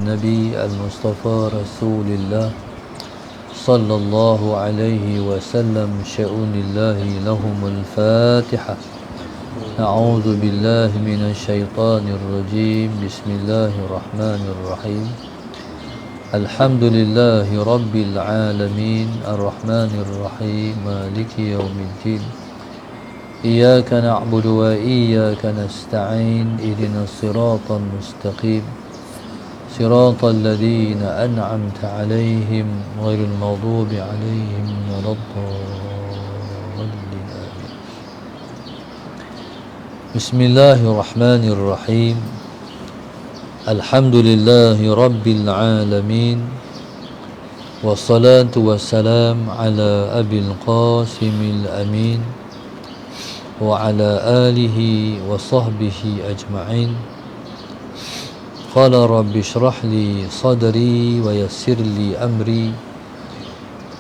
النبي المصطفى رسول الله صلى الله عليه وسلم شؤون الله لهم الفاتحة. أعوذ بالله من الشيطان الرجيم. بسم الله الرحمن الرحيم. الحمد لله رب العالمين الرحمن الرحيم مالك يوم الدين. إياك نعبد وإياك نستعين اهدنا الصراط المستقيم صراط الذين أنعمت عليهم غير المغضوب عليهم ولا الضالين. بسم الله الرحمن الرحيم. الحمد لله رب العالمين والصلاة والسلام على أبي القاسم الأمين وعلى آله وصحبه أجمعين. قال رب اشرح لي صدري ويسر لي أمري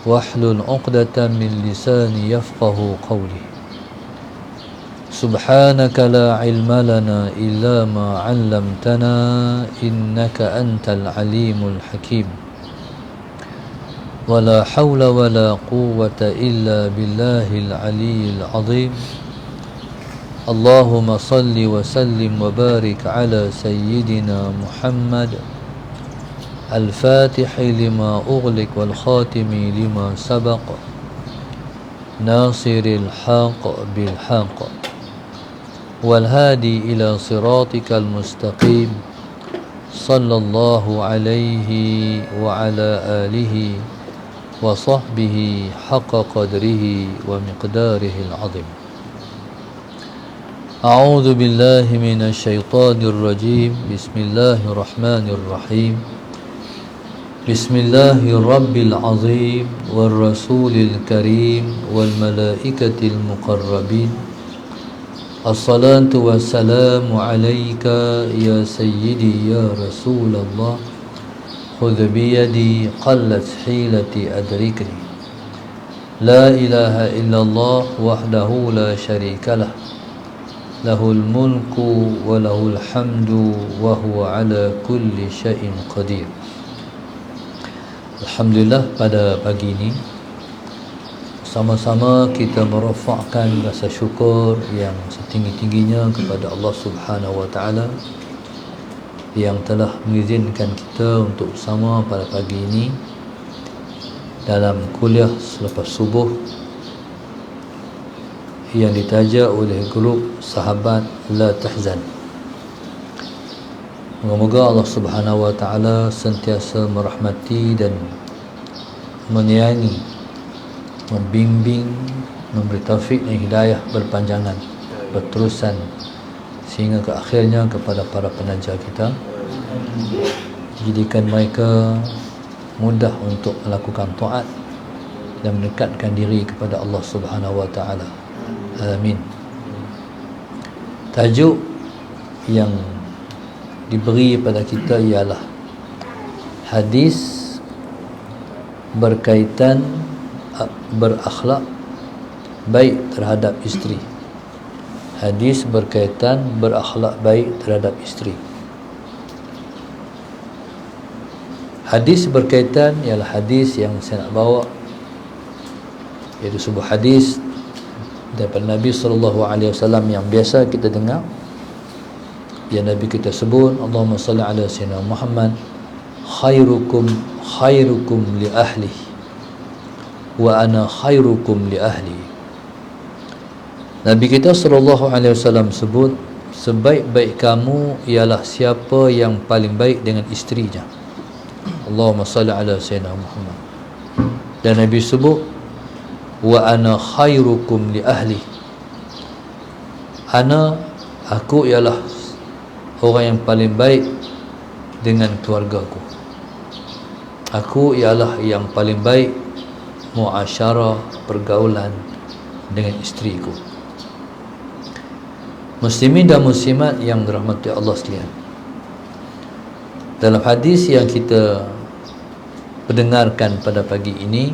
واحلل عقدة من لساني يفقه قولي. سبحانك لا علم لنا إلا ما علمتنا إنك أنت العليم الحكيم. ولا حول ولا قوة إلا بالله العلي العظيم. اللهم صل وسلم وبارك على سيدنا محمد الفاتح لما أغلق والخاتم لما سبق ناصر الحق بالحق والهادي إلى صراطك المستقيم صلى الله عليه وعلى آله وصحبه حق قدره ومقداره العظيم. أعوذ بالله من الشيطان الرجيم. بسم الله الرحمن الرحيم. بسم الله الرب العظيم والرسول الكريم والملائكة المقربين. الصلاة والسلام عليك يا سيدي يا رسول الله. خذ بيدي قلت حيلتي أدركني. لا إله إلا الله وحده لا شريك له. له الملك وله الحمد وهو على كل شيء قدير. Alhamdulillah, pada pagi ini sama-sama kita merafakkan rasa syukur yang setinggi-tingginya kepada Allah Subhanahu wa taala yang telah mengizinkan kita untuk bersama pada pagi ini dalam kuliah selepas subuh yang ditaja oleh grup Sahabat La Tahzan. Moga-moga Allah Subhanahu wa taala sentiasa merahmati dan menyayangi, membimbing, memberi taufik dan hidayah berpanjangan, berterusan sehingga ke akhirnya kepada para penaja kita. Jadikan mereka mudah untuk melakukan taat dan mendekatkan diri kepada Allah Subhanahu wa taala. Amin. Tajuk yang diberi pada kita ialah hadis berkaitan berakhlak baik terhadap isteri. Hadis berkaitan berakhlak baik terhadap isteri. Hadis berkaitan ialah hadis yang saya nak bawa, iaitu sebuah hadis daripada Nabi SAW yang biasa kita dengar, yang Nabi kita sebut, Allahumma salli ala sayyidina Muhammad, khairukum li ahli wa ana khairukum li ahli. Nabi kita SAW sebut, sebaik-baik kamu ialah siapa yang paling baik dengan isterinya. Allahumma salli ala sayyidina Muhammad. Dan Nabi sebut, wa ana khairukum li ahli. Aku ialah orang yang paling baik dengan keluargaku. Aku ialah yang paling baik muasyarah, pergaulan dengan isteriku. Muslimin dan muslimat yang dirahmati Allah sekalian, dalam hadis yang kita pendengarkan pada pagi ini,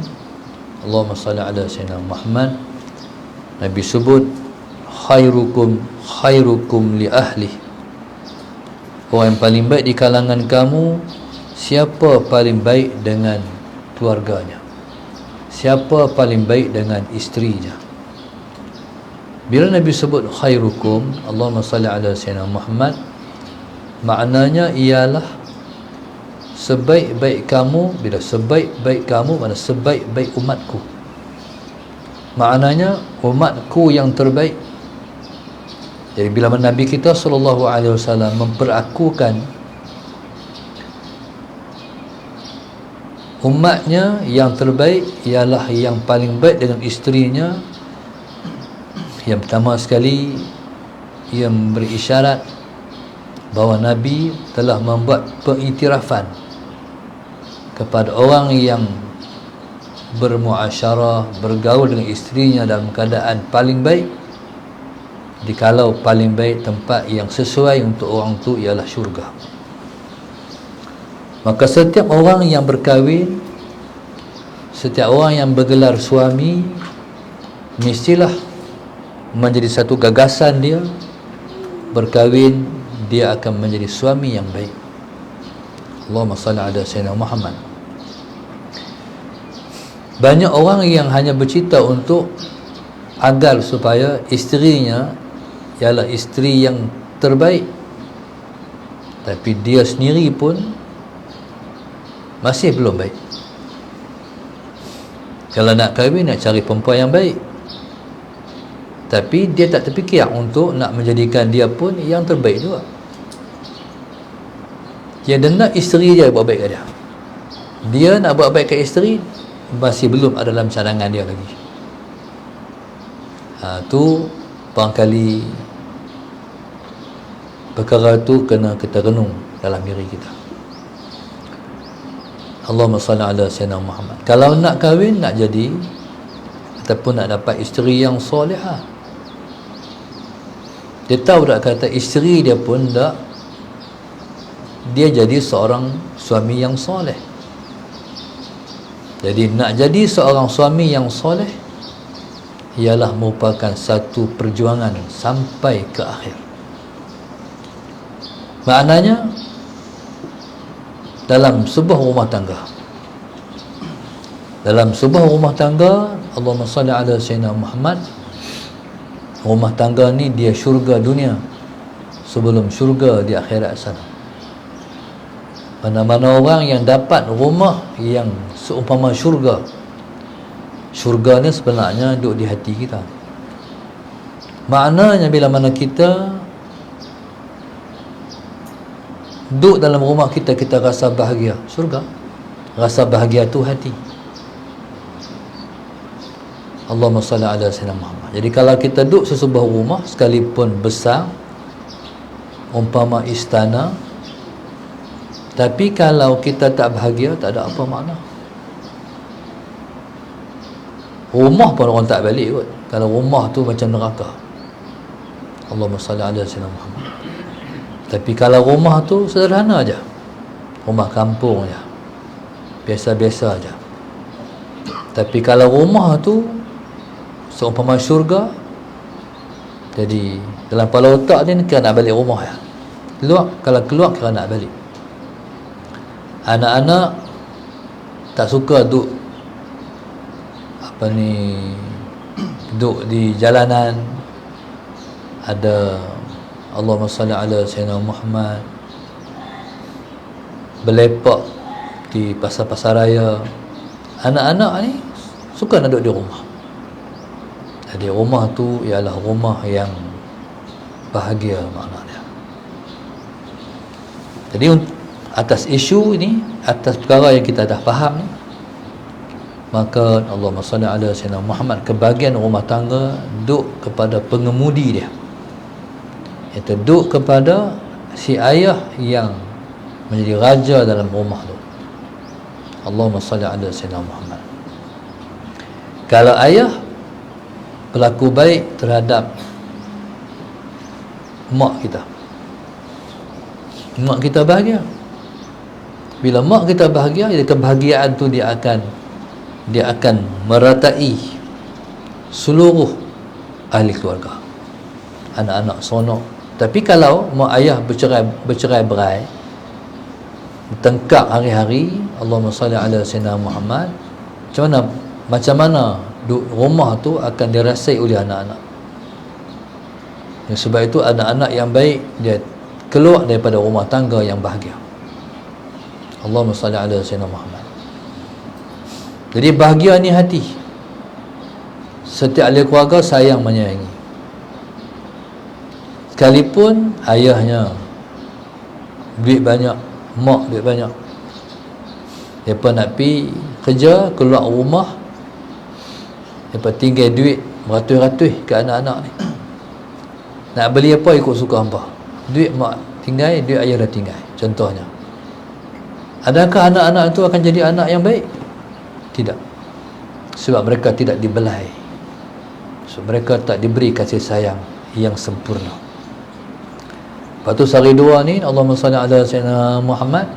Allahumma salli ala sayyidina Muhammad, Nabi sebut khairukum li ahli. Orang yang paling baik di kalangan kamu siapa paling baik dengan keluarganya, siapa paling baik dengan isterinya. Bila Nabi sebut khairukum, Allahumma salli ala sayyidina Muhammad, maknanya ialah sebaik-baik kamu. Bila sebaik-baik kamu, mana sebaik-baik umatku, maknanya umatku yang terbaik. Jadi bila Nabi kita SAW memperakukan umatnya yang terbaik ialah yang paling baik dengan isterinya, yang pertama sekali ia memberi isyarat bahawa Nabi telah membuat pengiktirafan kepada orang yang bermuasyarah, bergaul dengan isterinya dalam keadaan paling baik. Jikalau paling baik, tempat yang sesuai untuk orang itu ialah syurga. Maka setiap orang yang berkahwin, setiap orang yang bergelar suami, mestilah menjadi satu gagasan dia berkahwin, dia akan menjadi suami yang baik. Allahumma salli ala sayyidina Muhammad. Banyak orang yang hanya bercita untuk agar supaya isterinya ialah isteri yang terbaik, tapi dia sendiri pun masih belum baik. Kalau nak kahwin, nak cari perempuan yang baik, tapi dia tak terfikir untuk nak menjadikan dia pun yang terbaik juga. Yang dia nak isteri dia buat baik kat dia. Dia nak buat baik kat isteri, masih belum ada dalam cadangan dia lagi. Tu barangkali perkara tu kena kita renung dalam diri kita. Allahumma salli ala sayyidina Muhammad. Kalau nak kahwin, nak jadi ataupun nak dapat isteri yang solehah, dia tahu tak kata isteri dia pun tak, dia jadi seorang suami yang soleh. Jadi nak jadi seorang suami yang soleh ialah merupakan satu perjuangan sampai ke akhir. Maknanya dalam sebuah rumah tangga, Allahumma salli ala sayyidina Muhammad, rumah tangga ni dia syurga dunia sebelum syurga di akhirat sana. Mana-mana orang yang dapat rumah yang seumpama syurga, syurga ni sebenarnya duduk di hati kita. Maknanya bila mana kita duduk dalam rumah kita, kita rasa bahagia. Syurga, rasa bahagia tu hati. Allahumma salli ala sayyidina Muhammad. Jadi kalau kita duduk sesebuah rumah, sekalipun besar, umpama istana, tapi kalau kita tak bahagia, tak ada apa makna. Rumah pun orang tak balik kot kalau rumah tu macam neraka. Allahumma salli ala sayyidina Muhammad. Tapi kalau rumah tu sederhana aja, rumah kampung aja, biasa-biasa aja. Tapi kalau rumah tu seumpama syurga, jadi dalam kepala otak dia kira nak balik rumah ya. Kalau keluar kira nak balik. Anak-anak tak suka duduk duduk di jalanan. Ada Allahumma salli ala sayyidina Muhammad, berlepak di pasar-pasar raya. Anak-anak ni suka nak duduk di rumah. Jadi rumah tu ialah rumah yang bahagia maknanya. Jadi atas isu ini, atas perkara yang kita dah faham ni, maka Allahumma salli ala sayyidina Muhammad, kebahagiaan rumah tangga duduk kepada pengemudi dia, iaitu duduk kepada si ayah yang menjadi raja dalam rumah tu. Allahumma salli ala sayyidina Muhammad. Kalau ayah berlaku baik terhadap mak kita, mak kita bahagia. Bila mak kita bahagia, jadi kebahagiaan tu dia akan meratai seluruh ahli keluarga, anak-anak seronok. Tapi kalau mak ayah bercerai berai, tengkak hari-hari, Allahumma salli ala sayyidina Muhammad, macam mana rumah tu akan dirasai oleh anak-anak. Sebab itu anak-anak yang baik dia keluar daripada rumah tangga yang bahagia. Allahumma salli ala sayyidina Muhammad. Jadi bahagia ni hati. Setiap ahli keluarga sayang menyayangi. Sekalipun ayahnya duit banyak, mak duit banyak, mereka nak pergi kerja, keluar rumah, mereka tinggal duit beratus-ratus ke anak-anak ni. Nak beli apa ikut suka hampa. Duit mak tinggal, duit ayah dah tinggal. Contohnya, adakah anak-anak itu akan jadi anak yang baik? Tidak. Sebab mereka tidak dibelai, sebab mereka tak diberi kasih sayang yang sempurna. Lepas tu sehari dua ni, Allahumma salli ala sayyidina Muhammad,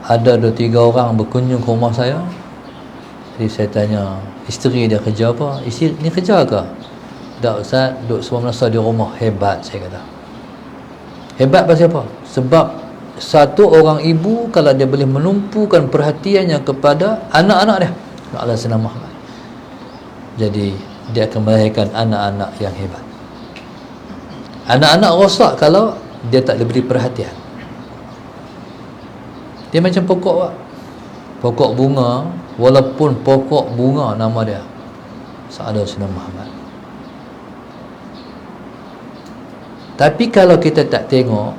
ada 2-3 orang berkunjung ke rumah saya. Jadi saya tanya, isteri dia kerja apa? Isteri ni kerja ke? Tak Ustaz, duduk semua masa di rumah. Hebat, saya kata. Hebat pasal apa? Sebab satu orang ibu, kalau dia boleh menumpukan perhatiannya kepada anak-anak dia, ala sayyidina Muhammad, jadi dia akan melahirkan anak-anak yang hebat. Anak-anak rosak kalau dia tak diberi perhatian. Dia macam pokok, Pak. Pokok bunga, walaupun pokok bunga nama dia Sa'ada Sayyidina Muhammad, tapi kalau kita tak tengok,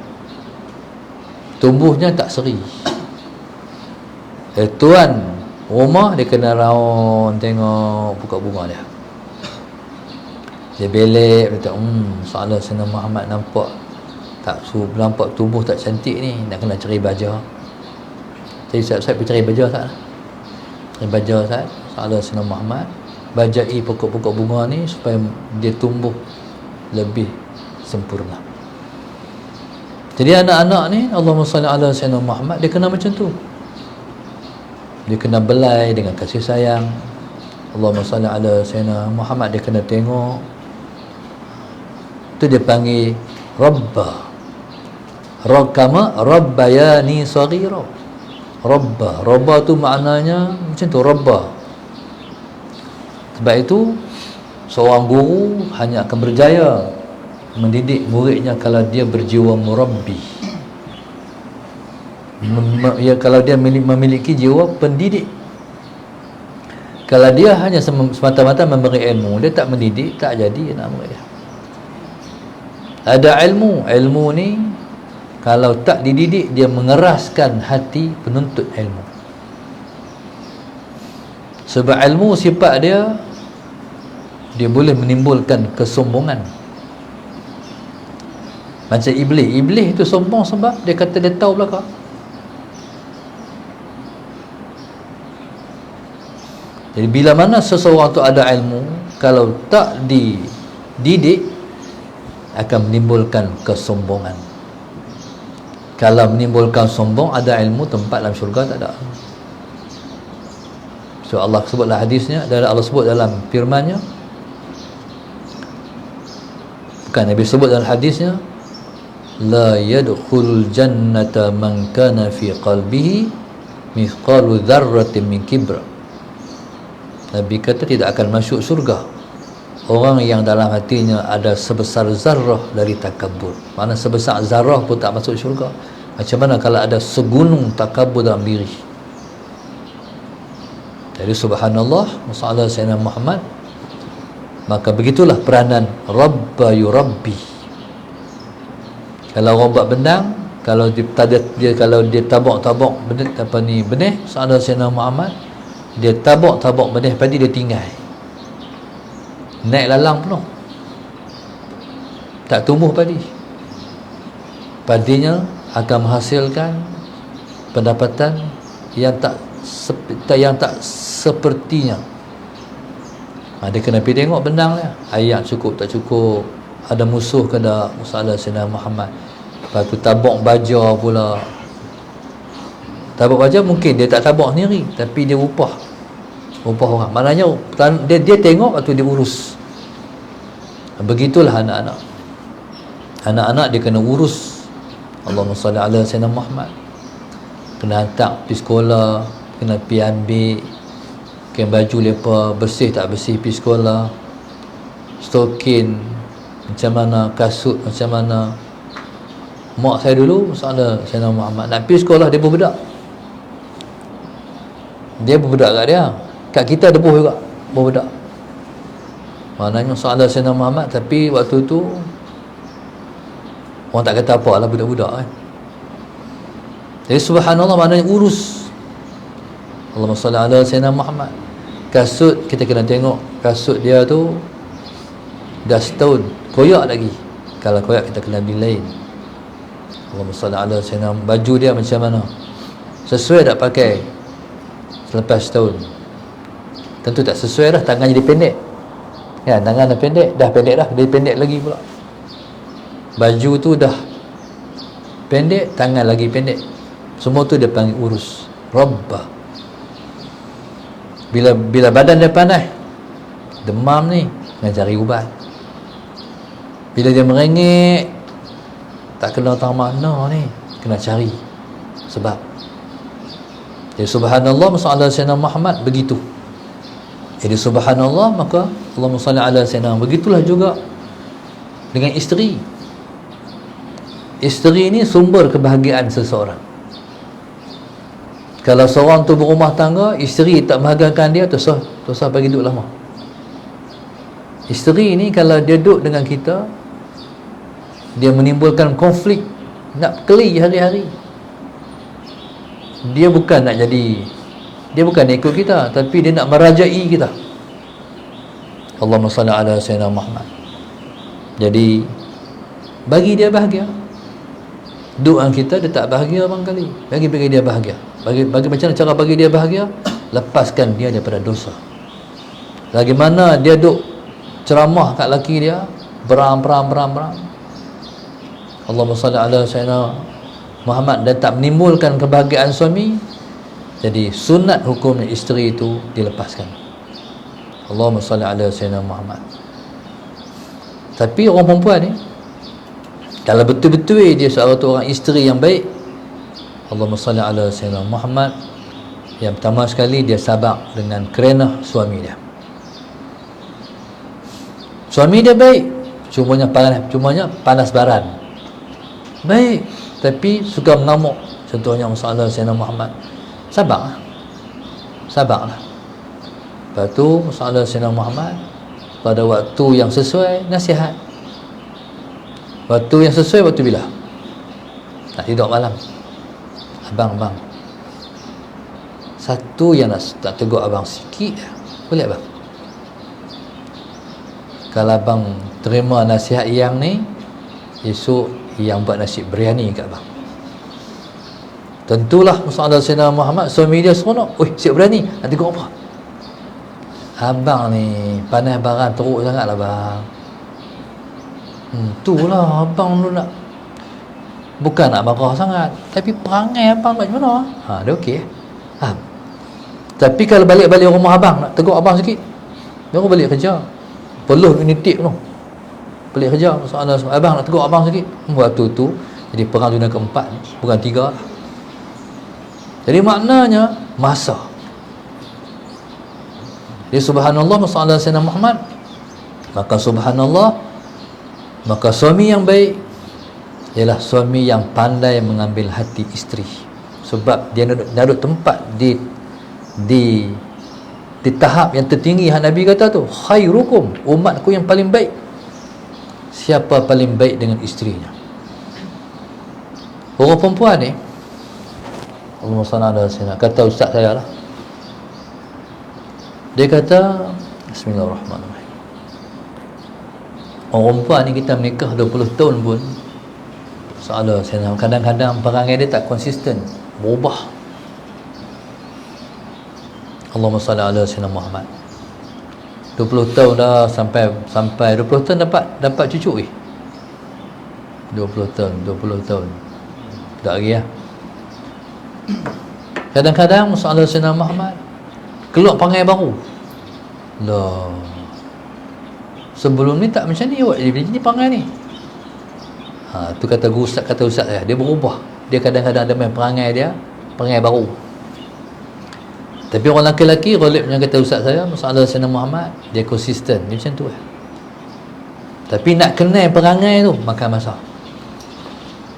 tumbuhnya tak seri. Tuan rumah dia kena raun tengok pokok bunga dia. Dia belek, dia kata, Sa'ada Sayyidina Muhammad nampak tumbuh tak cantik ni, nak kena cari baja. Jadi saya pergi cari baja tak? Cari baja tak? Sa'ada Sayyidina Muhammad, bajai pokok-pokok bunga ni supaya dia tumbuh lebih sempurna. Jadi anak-anak ni, Allahumma salli ala sayyidina Muhammad, dia kena macam tu. Dia kena belai dengan kasih sayang. Allahumma salli ala sayyidina Muhammad, dia kena tengok. Tu dia panggil Rabba. Kama Rabbayani saghira. Rabba tu maknanya macam tu, Rabba. Sebab itu seorang guru hanya akan berjaya mendidik muridnya kalau dia berjiwa murabbi. Kalau dia memiliki jiwa pendidik. Kalau dia hanya semata-mata memberi ilmu, dia tak mendidik, tak jadi anak murid dia. Ada ilmu ni kalau tak dididik, dia mengeraskan hati penuntut ilmu. Sebab ilmu sifat dia boleh menimbulkan kesombongan. Macam Iblis itu sombong sebab dia kata dia tahu belakang. Jadi bila mana seseorang tu ada ilmu, kalau tak dididik, akan menimbulkan kesombongan. Kalau menimbulkan sombong, ada ilmu, tempat dalam syurga tak ada. So Allah sebutlah hadisnya, dan Allah sebut dalam firman-Nya, bukan Nabi sebut dalam hadisnya, la yadkhulul jannata man kana fi qalbihi mithqalu dzarratin min kibr. Nabi kata tidak akan masuk surga orang yang dalam hatinya ada sebesar zarrah dari takabur. Mana sebesar zarrah pun tak masuk syurga, macam mana kalau ada segunung takabur dalam diri? Jadi subhanallah, masalah Sayyidina Muhammad. Maka begitulah peranan Rabba yurabbi. Kalau orang buat bendang, kalau dia tabak benih, masalah Sayyidina Muhammad, dia tabak benih padi, dia tinggal naik lalang penuh, tak tumbuh padi. Padinya akan menghasilkan pendapatan yang tak sepertinya. Dia kena pergi tengok bendang dia, air cukup tak cukup, ada musuh ke tak, masalah Sayyidina Muhammad. Lepas tu tabak baja pula. Tabak baja mungkin dia tak tabak sendiri, tapi dia upah orang. Maknanya dia tengok, lepas tu dia urus. Begitulah anak-anak dia kena urus. Allahumma salli ala sayyidina Muhammad. kena hantar pergi sekolah, kena pergi ambil kain baju mereka bersih tak bersih pergi sekolah, stokin macam mana, kasut macam mana. Mak saya dulu, masalah Sayyidina Muhammad nak pergi sekolah, dia berbedak kat dia, kat kita debuh juga berbedak. Maknanya masalah Sayyidina Muhammad, tapi waktu tu orang tak kata apa lah budak-budak kan. Jadi subhanallah, maknanya urus. Allahumma salli ala Sayyidina Muhammad. Kasut kita kena tengok, kasut dia tu dah setahun koyak lagi, kalau koyak kita kena beli lain. Allahumma salli ala Sayyidina. Baju dia macam mana, sesuai tak pakai selepas setahun? Tentu tak sesuai dah, tangan jadi pendek kan, tangan dah pendek, dia pendek lagi pula. Baju tu dah pendek, tangan lagi pendek, semua tu dia panggil urus Rabbah. Bila badan dia panas, demam ni, kena cari ubat. Bila dia merengek, tak kena tahu makna ni, kena cari sebab. Jadi subhanallah, masalah Sayyidina Muhammad begitu. Jadi subhanallah, maka Allahumma salli ala Sayyidina. Begitulah juga dengan isteri. Isteri ni sumber kebahagiaan seseorang. Kalau seorang tu berumah tangga, isteri tak bahagiakan dia, tu sah bagi duduk lama. Isteri ni kalau dia duduk dengan kita, dia menimbulkan konflik, nak keli hari-hari. Dia bukan nak ikut kita, tapi dia nak merajai kita. Allahumma salli ala Sayyidina Muhammad. Jadi bagi dia bahagia. Doa kita dia tak bahagia barangkali, bagi dia bahagia. Bagi macam mana cara bagi dia bahagia? Lepaskan dia daripada dosa. Bagaimana dia duk ceramah kat laki dia, beram. Allahumma salli ala Sayyidina Muhammad, dan tak menimbulkan kebahagiaan suami. Jadi sunat hukumnya isteri itu dilepaskan. Allahumma salli ala Sayyidina Muhammad. Tapi orang perempuan ni, kalau betul-betul dia seorang isteri yang baik, Allahumma salli ala Sayyidina Muhammad, yang pertama sekali dia sabar dengan kerana suami dia. Suami dia baik, cumanya panas baran, baik, tapi suka mengamuk. Contohnya masalah Sayyidina Muhammad, sabarlah. Lepas tu masalah Sayyidina Muhammad, pada waktu yang sesuai nasihat. Waktu yang sesuai waktu bila? Nak tidur malam, abang, satu yang nak tegur abang sikit, boleh abang? Kalau abang terima nasihat yang ni, esok yang buat nasi biryani kat abang. Tentulah masalah Sayyidina Muhammad, suami dia seronok. Siap biryani, nak tegur apa? Abang ni panas barang teruk sangat lah bang. Itulah abang tu nak, bukan nak marah sangat, tapi perangai abang macam mana? Dia okey. Tapi kalau balik rumah abang, nak tegur abang sikit, baru balik kerja, peluh nitip tu, balik kerja, masalah abang nak tegur abang sikit. Waktu tu jadi perang dunia keempat, bukan 3. Jadi maknanya masa. Jadi subhanallah, masalah Sayyidina Muhammad, maka subhanallah, maka suami yang baik ialah suami yang pandai mengambil hati isteri. Sebab dia duduk tempat di tahap yang tertinggi. Nabi kata tu, khairukum, umatku yang paling baik. Siapa paling baik dengan isterinya? Orang perempuan ni, Allahumma salli ala sayyidina, kata ustaz saya lah, dia kata bismillahirrahmanirrahim, orang perempuan ni kita menikah 20 tahun pun, soalan saya, kadang-kadang perangai dia tak konsisten, berubah. Allahumma salli ala sayyidina Muhammad. 20 tahun dah, sampai 20 tahun dapat cucu 20 tahun tak lagi ya. Kadang-kadang soalan Sayyidina Muhammad keluar perangai baru lah. Sebelum ni tak macam ni, awak jadi ni perangai ni. Tu kata ustaz saya, dia berubah. Dia kadang-kadang ada main perangai dia perangai baru. Tapi orang lelaki-lelaki Ghalib yang kata ustaz saya, masalah Sayyidina Muhammad, dia konsisten, dia macam tu. Tapi nak kenal perangai tu makan masa.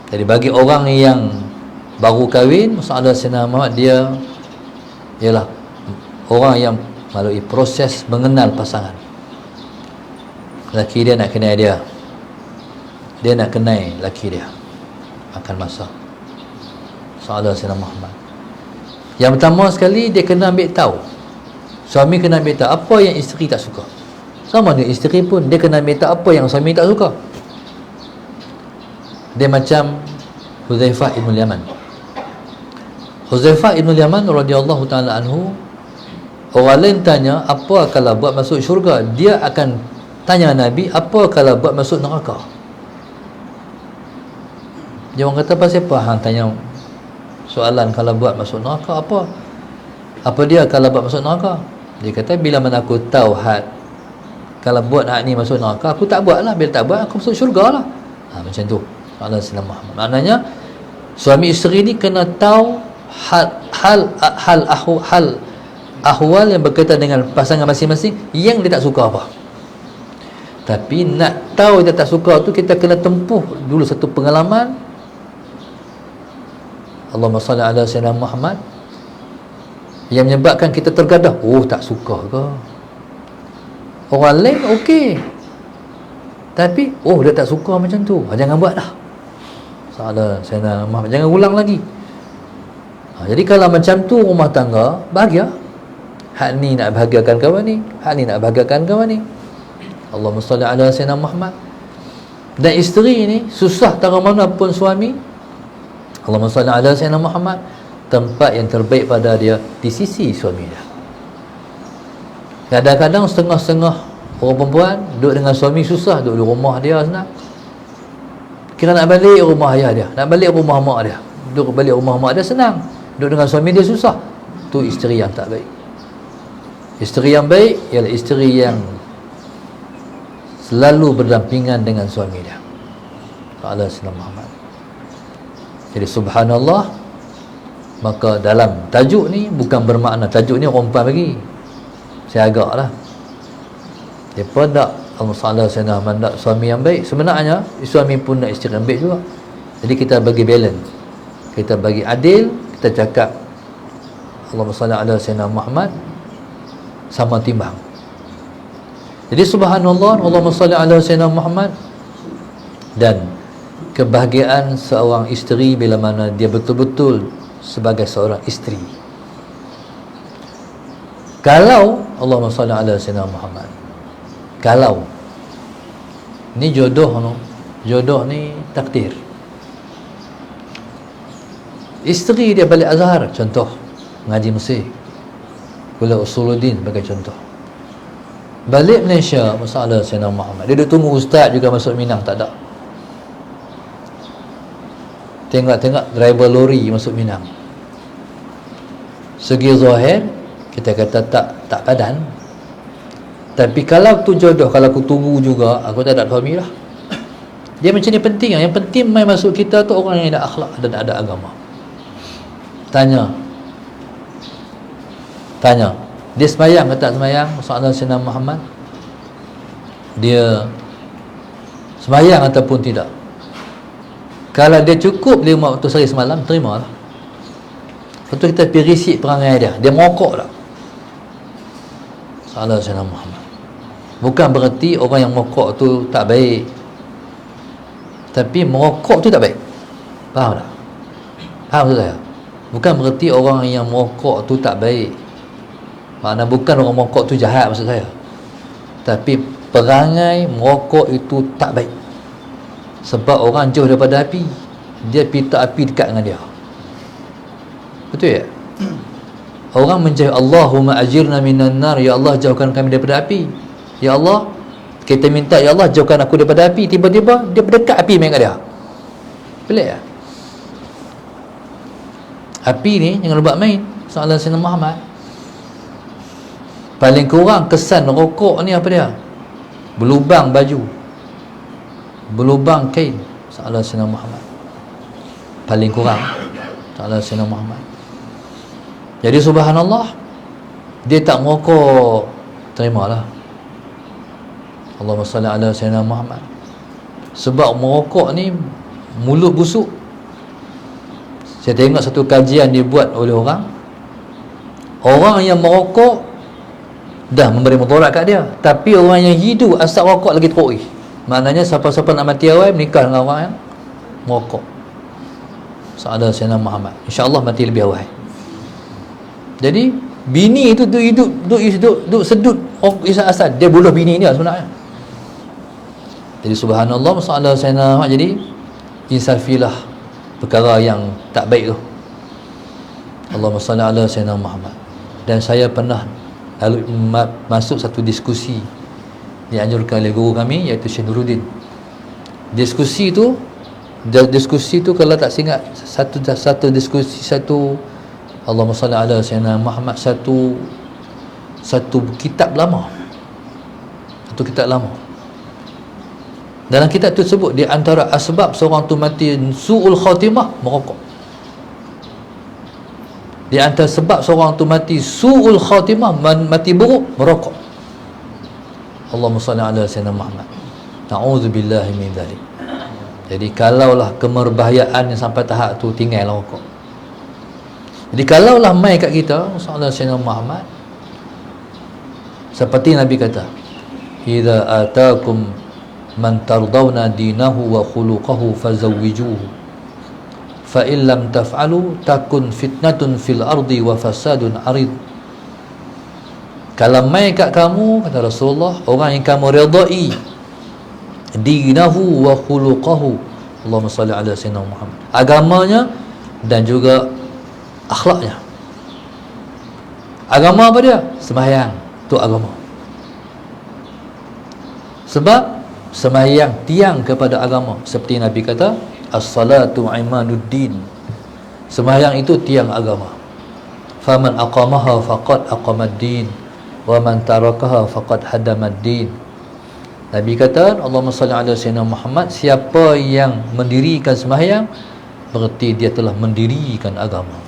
Jadi bagi orang yang baru kahwin, masalah Sayyidina Muhammad, dia ialah orang yang melalui proses mengenal pasangan. Lelaki dia nak kenal dia, dia nak kenal lelaki dia, makan masa. Masalah Sayyidina Muhammad. Yang pertama sekali, dia kena ambil tahu, suami kena ambil tahu apa yang isteri tak suka. Sama dengan isteri pun, dia kena ambil tahu apa yang suami tak suka. Dia macam Huzaifah ibn Yaman. Huzaifah ibn Yaman radhiyallahu ta'ala anhu, orang lain tanya apa kalau buat masuk syurga, dia akan tanya Nabi apa kalau buat masuk neraka. Dia orang kata pasal apa hang tanya soalan kalau buat masuk neraka, apa dia kalau buat masuk neraka? Dia kata bila mana aku tahu had kalau buat hak ni masuk neraka, aku tak buat lah. Bila tak buat, aku masuk syurga lah. Macam tu Allah Sayyidina Muhammad. Maknanya suami isteri ni kena tahu hal ahwal yang berkaitan dengan pasangan masing-masing yang dia tak suka apa. Tapi nak tahu dia tak suka tu, kita kena tempuh dulu satu pengalaman. Allahumma salli ala Sayyidina Muhammad, yang menyebabkan kita tergadah, oh tak suka ke? Orang lain okey, tapi oh dia tak suka macam tu, jangan buat dah. Salah Sayyidina Muhammad, jangan ulang lagi. Jadi kalau macam tu rumah tangga bahagia. Hak ni nak bahagiakan kawan ni, hak ni nak bahagiakan kawan ni. Allahumma salli ala Sayyidina Muhammad. Dan isteri ni susah tara mana pun suami, Allahumma salli ala Sayyidina Muhammad, tempat yang terbaik pada dia di sisi suami dia. Kadang-kadang setengah-setengah orang perempuan duduk dengan suami susah, duduk di rumah dia senang. Kira nak balik rumah ayah dia, nak balik rumah mak dia, duduk balik rumah mak dia senang, duduk dengan suami dia susah. Tu isteri yang tak baik. Isteri yang baik ialah isteri yang selalu berdampingan dengan suami dia. Allah Sayyidina Muhammad. Jadi subhanallah, maka dalam tajuk ni bukan bermakna tajuk ni orang perempuan bagi. Saya agak lah, dia pun tak Allahumma salli ala suami yang baik. Sebenarnya suami pun nak isteri yang baik juga. Jadi kita bagi balance, kita bagi adil. Kita cakap Allahumma salli ala Sayyidina Muhammad sama timbang. Jadi subhanallah, Allahumma salli ala Sayyidina Muhammad. Dan kebahagiaan seorang isteri bila mana dia betul-betul sebagai seorang isteri. Kalau Allahumma salli ala Sayyidina Muhammad, kalau ni jodoh ni takdir. Isteri dia balik Azhar, contoh ngaji Mesir, Kuliah Usuluddin sebagai contoh. Balik Malaysia, masalah Sayyidina Muhammad, dia duduk tunggu ustaz juga masuk Minang, tak ada. Tengok-tengok driver lori masuk Minang. Segi zahir kita kata tak padan. Tapi kalau tu jodoh, kalau aku tunggu juga, aku tak ada suami lah. Dia macam ni penting. Yang penting mai masuk kita tu orang yang ada akhlak dan ada agama. Tanya, dia semayang ke tak semayang? Masalah Sayyidina Muhammad, dia semayang ataupun tidak. Kalau dia cukup 5 waktu sehari semalam, terimalah. Lepas tu kita pergi risik perangai dia, dia merokok tak? Salah Sayyidina Muhammad. Bukan berarti orang yang merokok tu tak baik, tapi merokok tu tak baik. Faham tak? Faham maksud saya? Bukan berarti orang yang merokok tu tak baik. Makna bukan orang merokok tu jahat maksud saya. Tapi perangai merokok itu tak baik. Sebab orang jauh daripada api, dia pita api dekat dengan dia. Betul ya? Orang menjauh, Allahumma ajirna minan nar, ya Allah jauhkan kami daripada api. Ya Allah, kita minta ya Allah jauhkan aku daripada api, tiba-tiba dia berdekat api main kat dia. Pelik ya? Api ni jangan buat main. Soalan Sayyidina Muhammad, paling kurang kesan rokok ni apa dia? Berlubang baju, berlubang kain. Soalan Sayyidina Muhammad, paling kurang. Soalan Sayyidina Muhammad. Jadi subhanallah, dia tak merokok, terimalah. Allahumma salli ala sayyidina Muhammad. Sebab merokok ni mulut busuk. Saya tengok satu kajian dibuat oleh orang yang merokok dah memberi mudarat kat dia, tapi orang yang hidup asap rokok lagi teruk. Maknanya siapa-siapa nak mati awal menikah dengan orang yang merokok. Sahadat Sayyidina Muhammad, insya-Allah mati lebih awal. Jadi bini itu duduk sedut isap asad, dia bunuh bini dia sebenarnya. Jadi subhanallah, sahadat Sayyidina Muhammad. Jadi insafilah perkara yang tak baik tu. Allahumma salli ala Sayyidina Muhammad. Dan saya pernah lalu masuk satu diskusi dianjurkan oleh guru kami, iaitu Syekh Nuruddin. Diskusi tu kalau tak silap satu diskusi, Allahumma salli ala Sayyidina Muhammad, satu kitab lama. Dalam kitab tu sebut di antara asbab seorang tu mati su'ul khatimah, merokok. Di antara sebab seorang tu mati su'ul khatimah, mati buruk, merokok. Allahumma salli ala Sayyidina Muhammad. Na'udzubillahi min dzalik. Jadi kalaulah kemerbahayaan yang sampai tahap tu, tinggallah rokok. Jadi kalaulah mai kat kita, sallallahu Sayyidina Muhammad, seperti Nabi kata, idza atakum man tardawna dinahu wa khuluquhu fazawwijuhu, fa in lam taf'alu takun fitnatun fil ardi wa fasadun arid. Kalau mai kat kamu, kata Rasulullah, orang yang kamu redai dinahu wa khuluquhu, Allahumma salli ala Sayyidina Muhammad, agamanya dan juga akhlaknya. Agama apa dia? Sembahyang, tu agama. Sebab sembahyang tiang kepada agama. Seperti Nabi kata, as-salatu imaduddin, sembahyang itu tiang agama. Faman aqamaha faqad aqamaddin wa man tarakaha faqad hadamaddin. Nabi kata, Allahumma salli ala Sayyidina Muhammad, siapa yang mendirikan sembahyang, berarti dia telah mendirikan agama.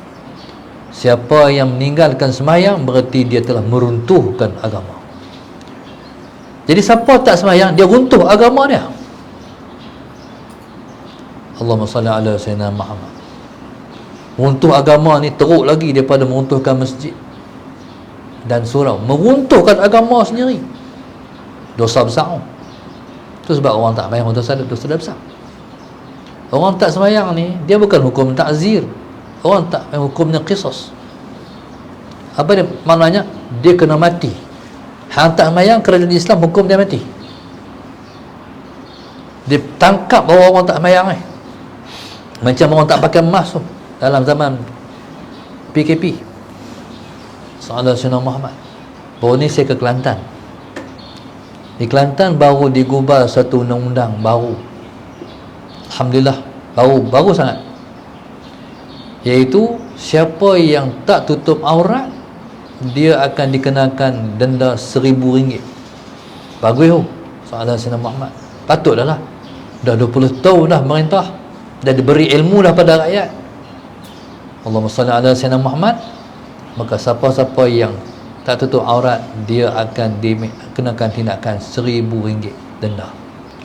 Siapa yang meninggalkan sembahyang, berarti dia telah meruntuhkan agama. Jadi siapa tak sembahyang, dia runtuh agama dia. Allahumma salli ala Sayyidina Muhammad. Runtuh agama ni teruk lagi daripada meruntuhkan masjid dan surau. Meruntuhkan agama sendiri, dosa besar. Itu sebab orang tak sembahyang, dosa besar. Orang tak sembahyang ni, dia bukan hukum ta'zir. Orang tak hukumnya qisas. Apa dia maknanya? Dia kena mati. Hang tak sembahyang, kerajaan Islam hukum dia mati. Dia tangkap orang tak sembahyang ni. Macam orang tak pakai mask tu dalam zaman PKP. Sallallahu Sayyidina Muhammad. Baru ni saya ke Kelantan. Di Kelantan baru digubal satu undang-undang baru. Alhamdulillah, baru sangat. Iaitu siapa yang tak tutup aurat, dia akan dikenakan denda RM1,000. Bagus tu. Sallallahu Sayyidina Muhammad. Patutlah lah. Dah 20 tahun dah merintah, dah diberi ilmu dah pada rakyat. Allahumma salli ala Sayyidina Muhammad. Maka siapa-siapa yang tak tutup aurat, dia akan dikenakan tindakan RM1,000 denda.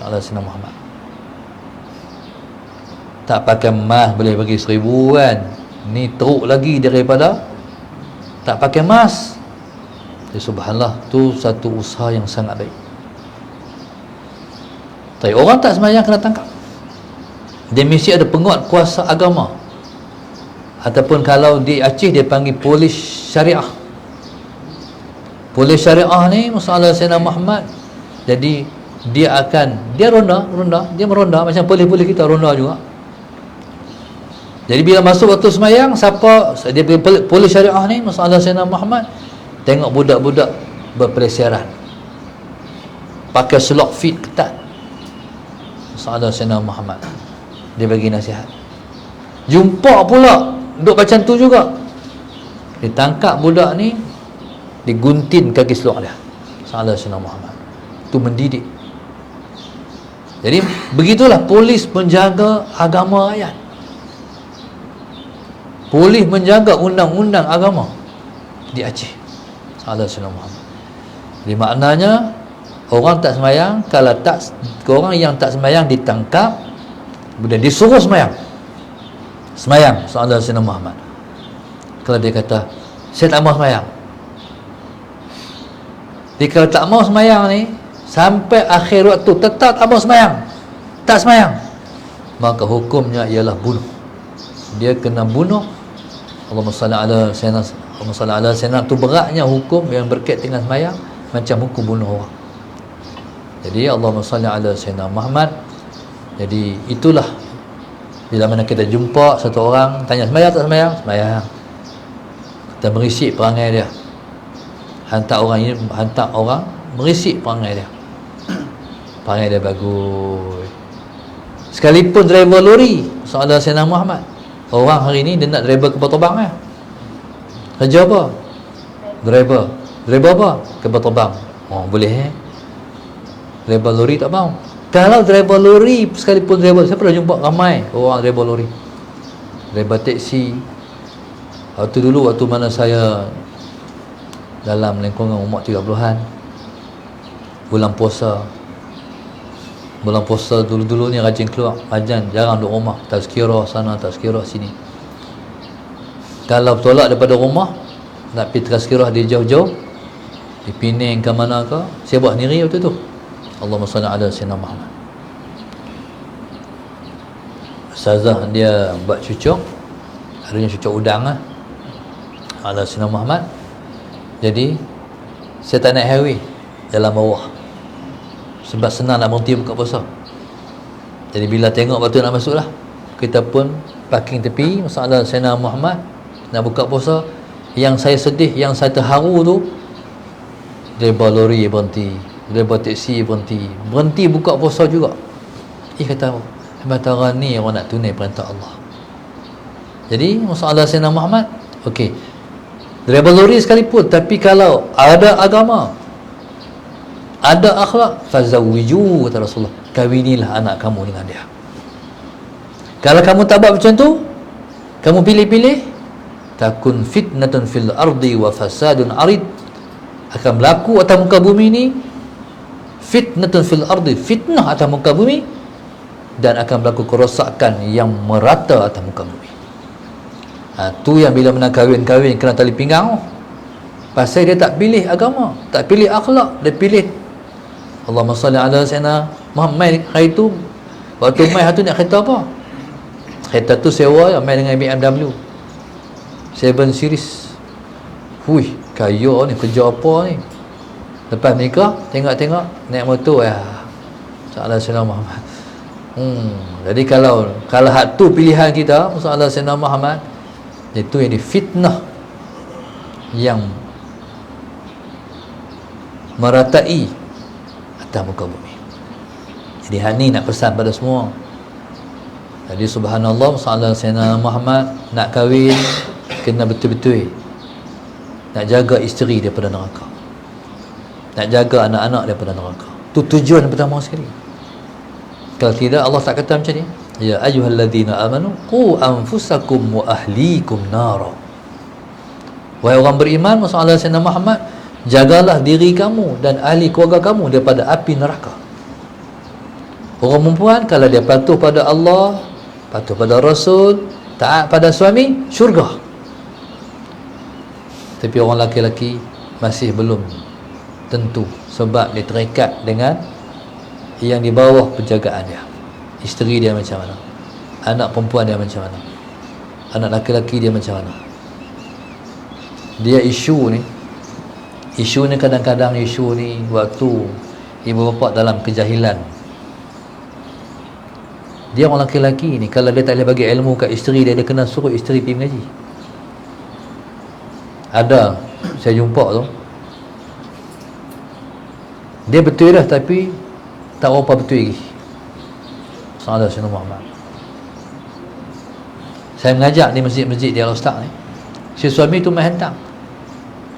Sallallahu Sayyidina Muhammad. Tak pakai mask boleh bagi RM1,000 kan. Ni teruk lagi daripada tak pakai mask. Jadi subhanallah, tu satu usaha yang sangat baik. Tapi orang tak sembahyang kena tangkap. Dia mesti ada penguat kuasa agama. Ataupun kalau di Aceh dia panggil polis syariah. Polis syariah ni masalah Sayyidina Muhammad. Jadi dia ronda, dia meronda macam polis-polis kita ronda juga. Jadi bila masuk waktu sembahyang, siapa dia polis syariah ni masalah Sayyidina Muhammad, tengok budak-budak berpelesiran, pakai selok fit ketat, masalah Sayyidina Muhammad, dia bagi nasihat. Jumpa pula duduk macam tu juga, ditangkap budak ni, digunting kaki selok dia, masalah Sayyidina Muhammad. Itu mendidik. Jadi begitulah polis menjaga agama rakyat. Polis menjaga undang-undang agama di Aceh. Salah Sayyidina Muhammad. Jadi maknanya orang tak semayang, kalau tak, orang yang tak semayang ditangkap, kemudian disuruh semayang. Semayang, salah Sayyidina Muhammad. Kalau dia kata, saya tak mau semayang. Jadi kalau tak mau semayang ni, sampai akhir waktu tetap tak mau semayang, tak semayang, maka hukumnya ialah bunuh. Dia kena bunuh. Allahumma salli ala sayyidina, Allahumma salli ala sayyidina. Tu beratnya hukum yang berkait dengan semayang, macam hukum bunuh orang. Jadi Allahumma salli ala sayyidina Muhammad. Jadi itulah, bila mana kita jumpa satu orang tanya semayang tak semayang, semayang. Kita merisik perangai dia, hantar orang merisik perangai dia. Perangai dia bagus. Sekalipun driver lori, soalan Sayyidina Muhammad, orang hari ni dia nak driver kapal terbang ya. Kerja apa? Driver apa? Kapal terbang. Oh boleh driver lori tak mau. Kalau driver lori, sekalipun driver, saya pernah jumpa ramai orang driver lori, driver teksi. Waktu dulu, waktu mana saya dalam lingkungan umur 30-an, bulan puasa dulu-dulu ni rajin keluar ajan, jarang duduk rumah, tazkirah sana, tazkirah sini. Kalau tolak daripada rumah nak pergi tazkirah di jauh-jauh, di Penang ke mana ke, saya buat sendiri waktu tu. Allahumma salli ala sayyidina Muhammad. Ustazah dia buat cucuk, adanya cucuk udang lah, ala sayyidina Muhammad. Jadi saya tak naik highway, jalan bawah, sebab senang nak berhenti buka puasa. Jadi bila tengok batu nak masuk lah, kita pun parking tepi, masalah Sayyidina Muhammad nak buka puasa. Yang saya sedih, yang saya terharu tu, driver lori berhenti, driver teksi berhenti buka puasa juga. Kata sementara ni orang nak tunai perintah Allah. Jadi masalah Sayyidina Muhammad, okey, driver lori sekalipun, tapi kalau ada agama, ada akhlak, fazawwiju, kata Rasulullah, kawinilah anak kamu dengan dia. Kalau kamu tak buat macam tu, kamu pilih-pilih, takun fitnatun fil ardi wa fasadun arid, akan berlaku atas muka bumi ni fitnatun fil ardi, fitnah atas muka bumi, dan akan berlaku kerosakan yang merata atas muka bumi. Tu yang bila mana kahwin kena tali pinggang, pasal dia tak pilih agama, tak pilih akhlak, dia pilih Allahumma salli ala sayyidina Muhammad. Hari tu waktu mai tu nak kereta apa? Kereta tu sewa mai dengan BMW 7 series. Hui, kaya ni, kerja apa ni? Lepas nikah, tengok-tengok naik motor ya. Salah Sayyidina Muhammad. Jadi kalau hak tu pilihan kita, salah Sayyidina Muhammad, itu yang difitnah, yang meratai atas muka bumi. Jadi hal ni nak pesan pada semua. Jadi subhanallah, salah Sayyidina Muhammad, nak kahwin kena betul-betul nak jaga isteri daripada neraka, nak jaga anak-anak daripada neraka. Tu tujuan pertama sekali. Kalau tidak, Allah tak kata macam ni, ya ayyuhalladzina amanu qu anfusakum wa ahlikum nara. Wahai orang beriman, masalah Sayyidina Muhammad, jagalah diri kamu dan ahli keluarga kamu daripada api neraka. Orang perempuan, kalau dia patuh pada Allah, patuh pada Rasul, taat pada suami, syurga. Tapi orang laki-laki masih belum tentu, sebab dia terikat dengan yang di bawah penjagaan dia. Isteri dia macam mana, anak perempuan dia macam mana, anak laki-laki dia macam mana. Dia isu ni kadang-kadang isu ni waktu ibu bapa dalam kejahilan. Dia orang laki-laki ni, kalau dia tak boleh bagi ilmu kat isteri dia, dia kena suruh isteri pergi mengaji. Ada, saya jumpa tu, dia betul dah, tapi tak berapa betul lagi. Salah Sayyidina Muhammad. Saya mengajak di masjid-masjid dia Al-Ustaz ni, si suami tu main hantar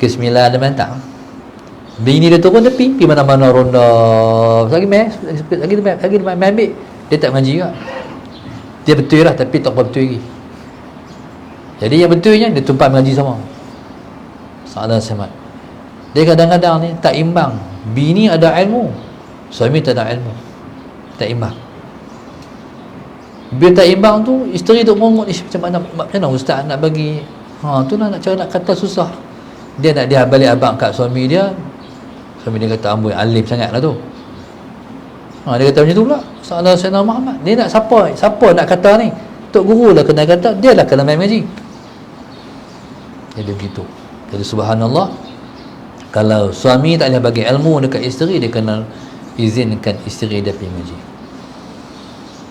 ke 9 dia main hantar, bini dia turun tepi, pergi mana-mana ronda, lagi main ambil. Dia tak mengaji juga. Dia betul lah, tapi tak apa betul lagi. Jadi yang betulnya dia tumpah mengaji sama. Salah semat. Dia kadang-kadang ni tak imbang. Bini ada ilmu, suami tak ada ilmu. Tak imbang. Bila tak imbang tu, isteri tu mongot, macam mana ustaz nak bagi, tu lah nak cara nak kata susah. Dia nak dia balik abang kat suami dia. Suami dia kata amboi alim sangat lah tu. Dia kata macam tu pula. Salah Sayyidina Muhammad. Dia nak siapa nak kata ni? Tok guru lah kena kata, dia lah kena main mengaji. Jadi begitu. Jadi subhanallah, kalau suami tak boleh bagi ilmu dekat isteri, dia kena izinkan isteri dia pergi mengaji.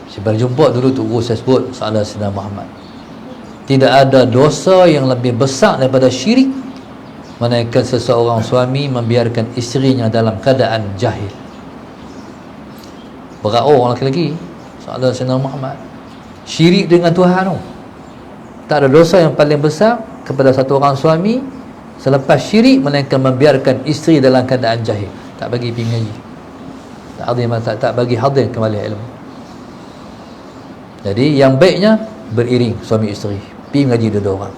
Saya berjumpa dulu Tok Guru saya sebut Salah Sayyidina Muhammad, tidak ada dosa yang lebih besar daripada syirik manakala seseorang suami membiarkan isterinya dalam keadaan jahil. Berat orang lelaki-lelaki. Salah Sayyidina Muhammad, syirik dengan Tuhan tu. Tak ada dosa yang paling besar kepada satu orang suami selepas syirik melainkan membiarkan isteri dalam keadaan jahil, tak bagi pergi mengaji, tak bagi hadir kembali ilmu. Jadi yang baiknya beriring suami isteri pergi mengaji dua-dua orang.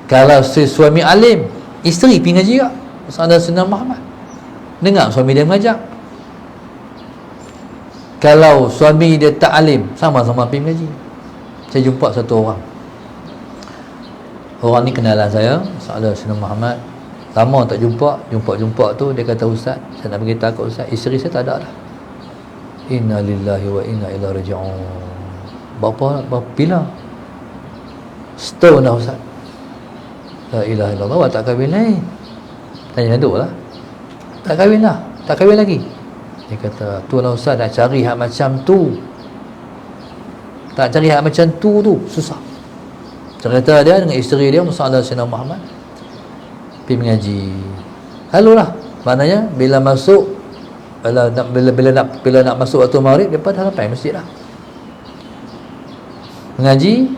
Kalau si suami alim, isteri pergi mengaji juga. Salah Sayyidina Muhammad, dengar suami dia mengajar. Kalau suami dia tak alim, sama-sama pergi mengaji. Saya jumpa satu orang. Orang ni kenalan saya, Salah Sayyidina Muhammad. Lama tak jumpa tu dia kata, ustaz, saya nak beritahu kat ustaz, isteri saya tak ada dah. Inna lillahi wa inna ilaihi raji'un. Berapa bila? Setahun dah ustaz. La ilaha illallah, awak tak kahwin lagi? Tanya tu lah. Tak kahwin lah, tak kahwin lagi. Dia kata, tu lah ustaz, nak cari hak macam tu. Tak cari hak macam tu susah. Cerita dia dengan isteri dia, Salah Sayyidina Muhammad, pergi mengaji. Lalu lah, maknanya bila nak masuk waktu maghrib, dia dah sampai masjid dah. Mengaji,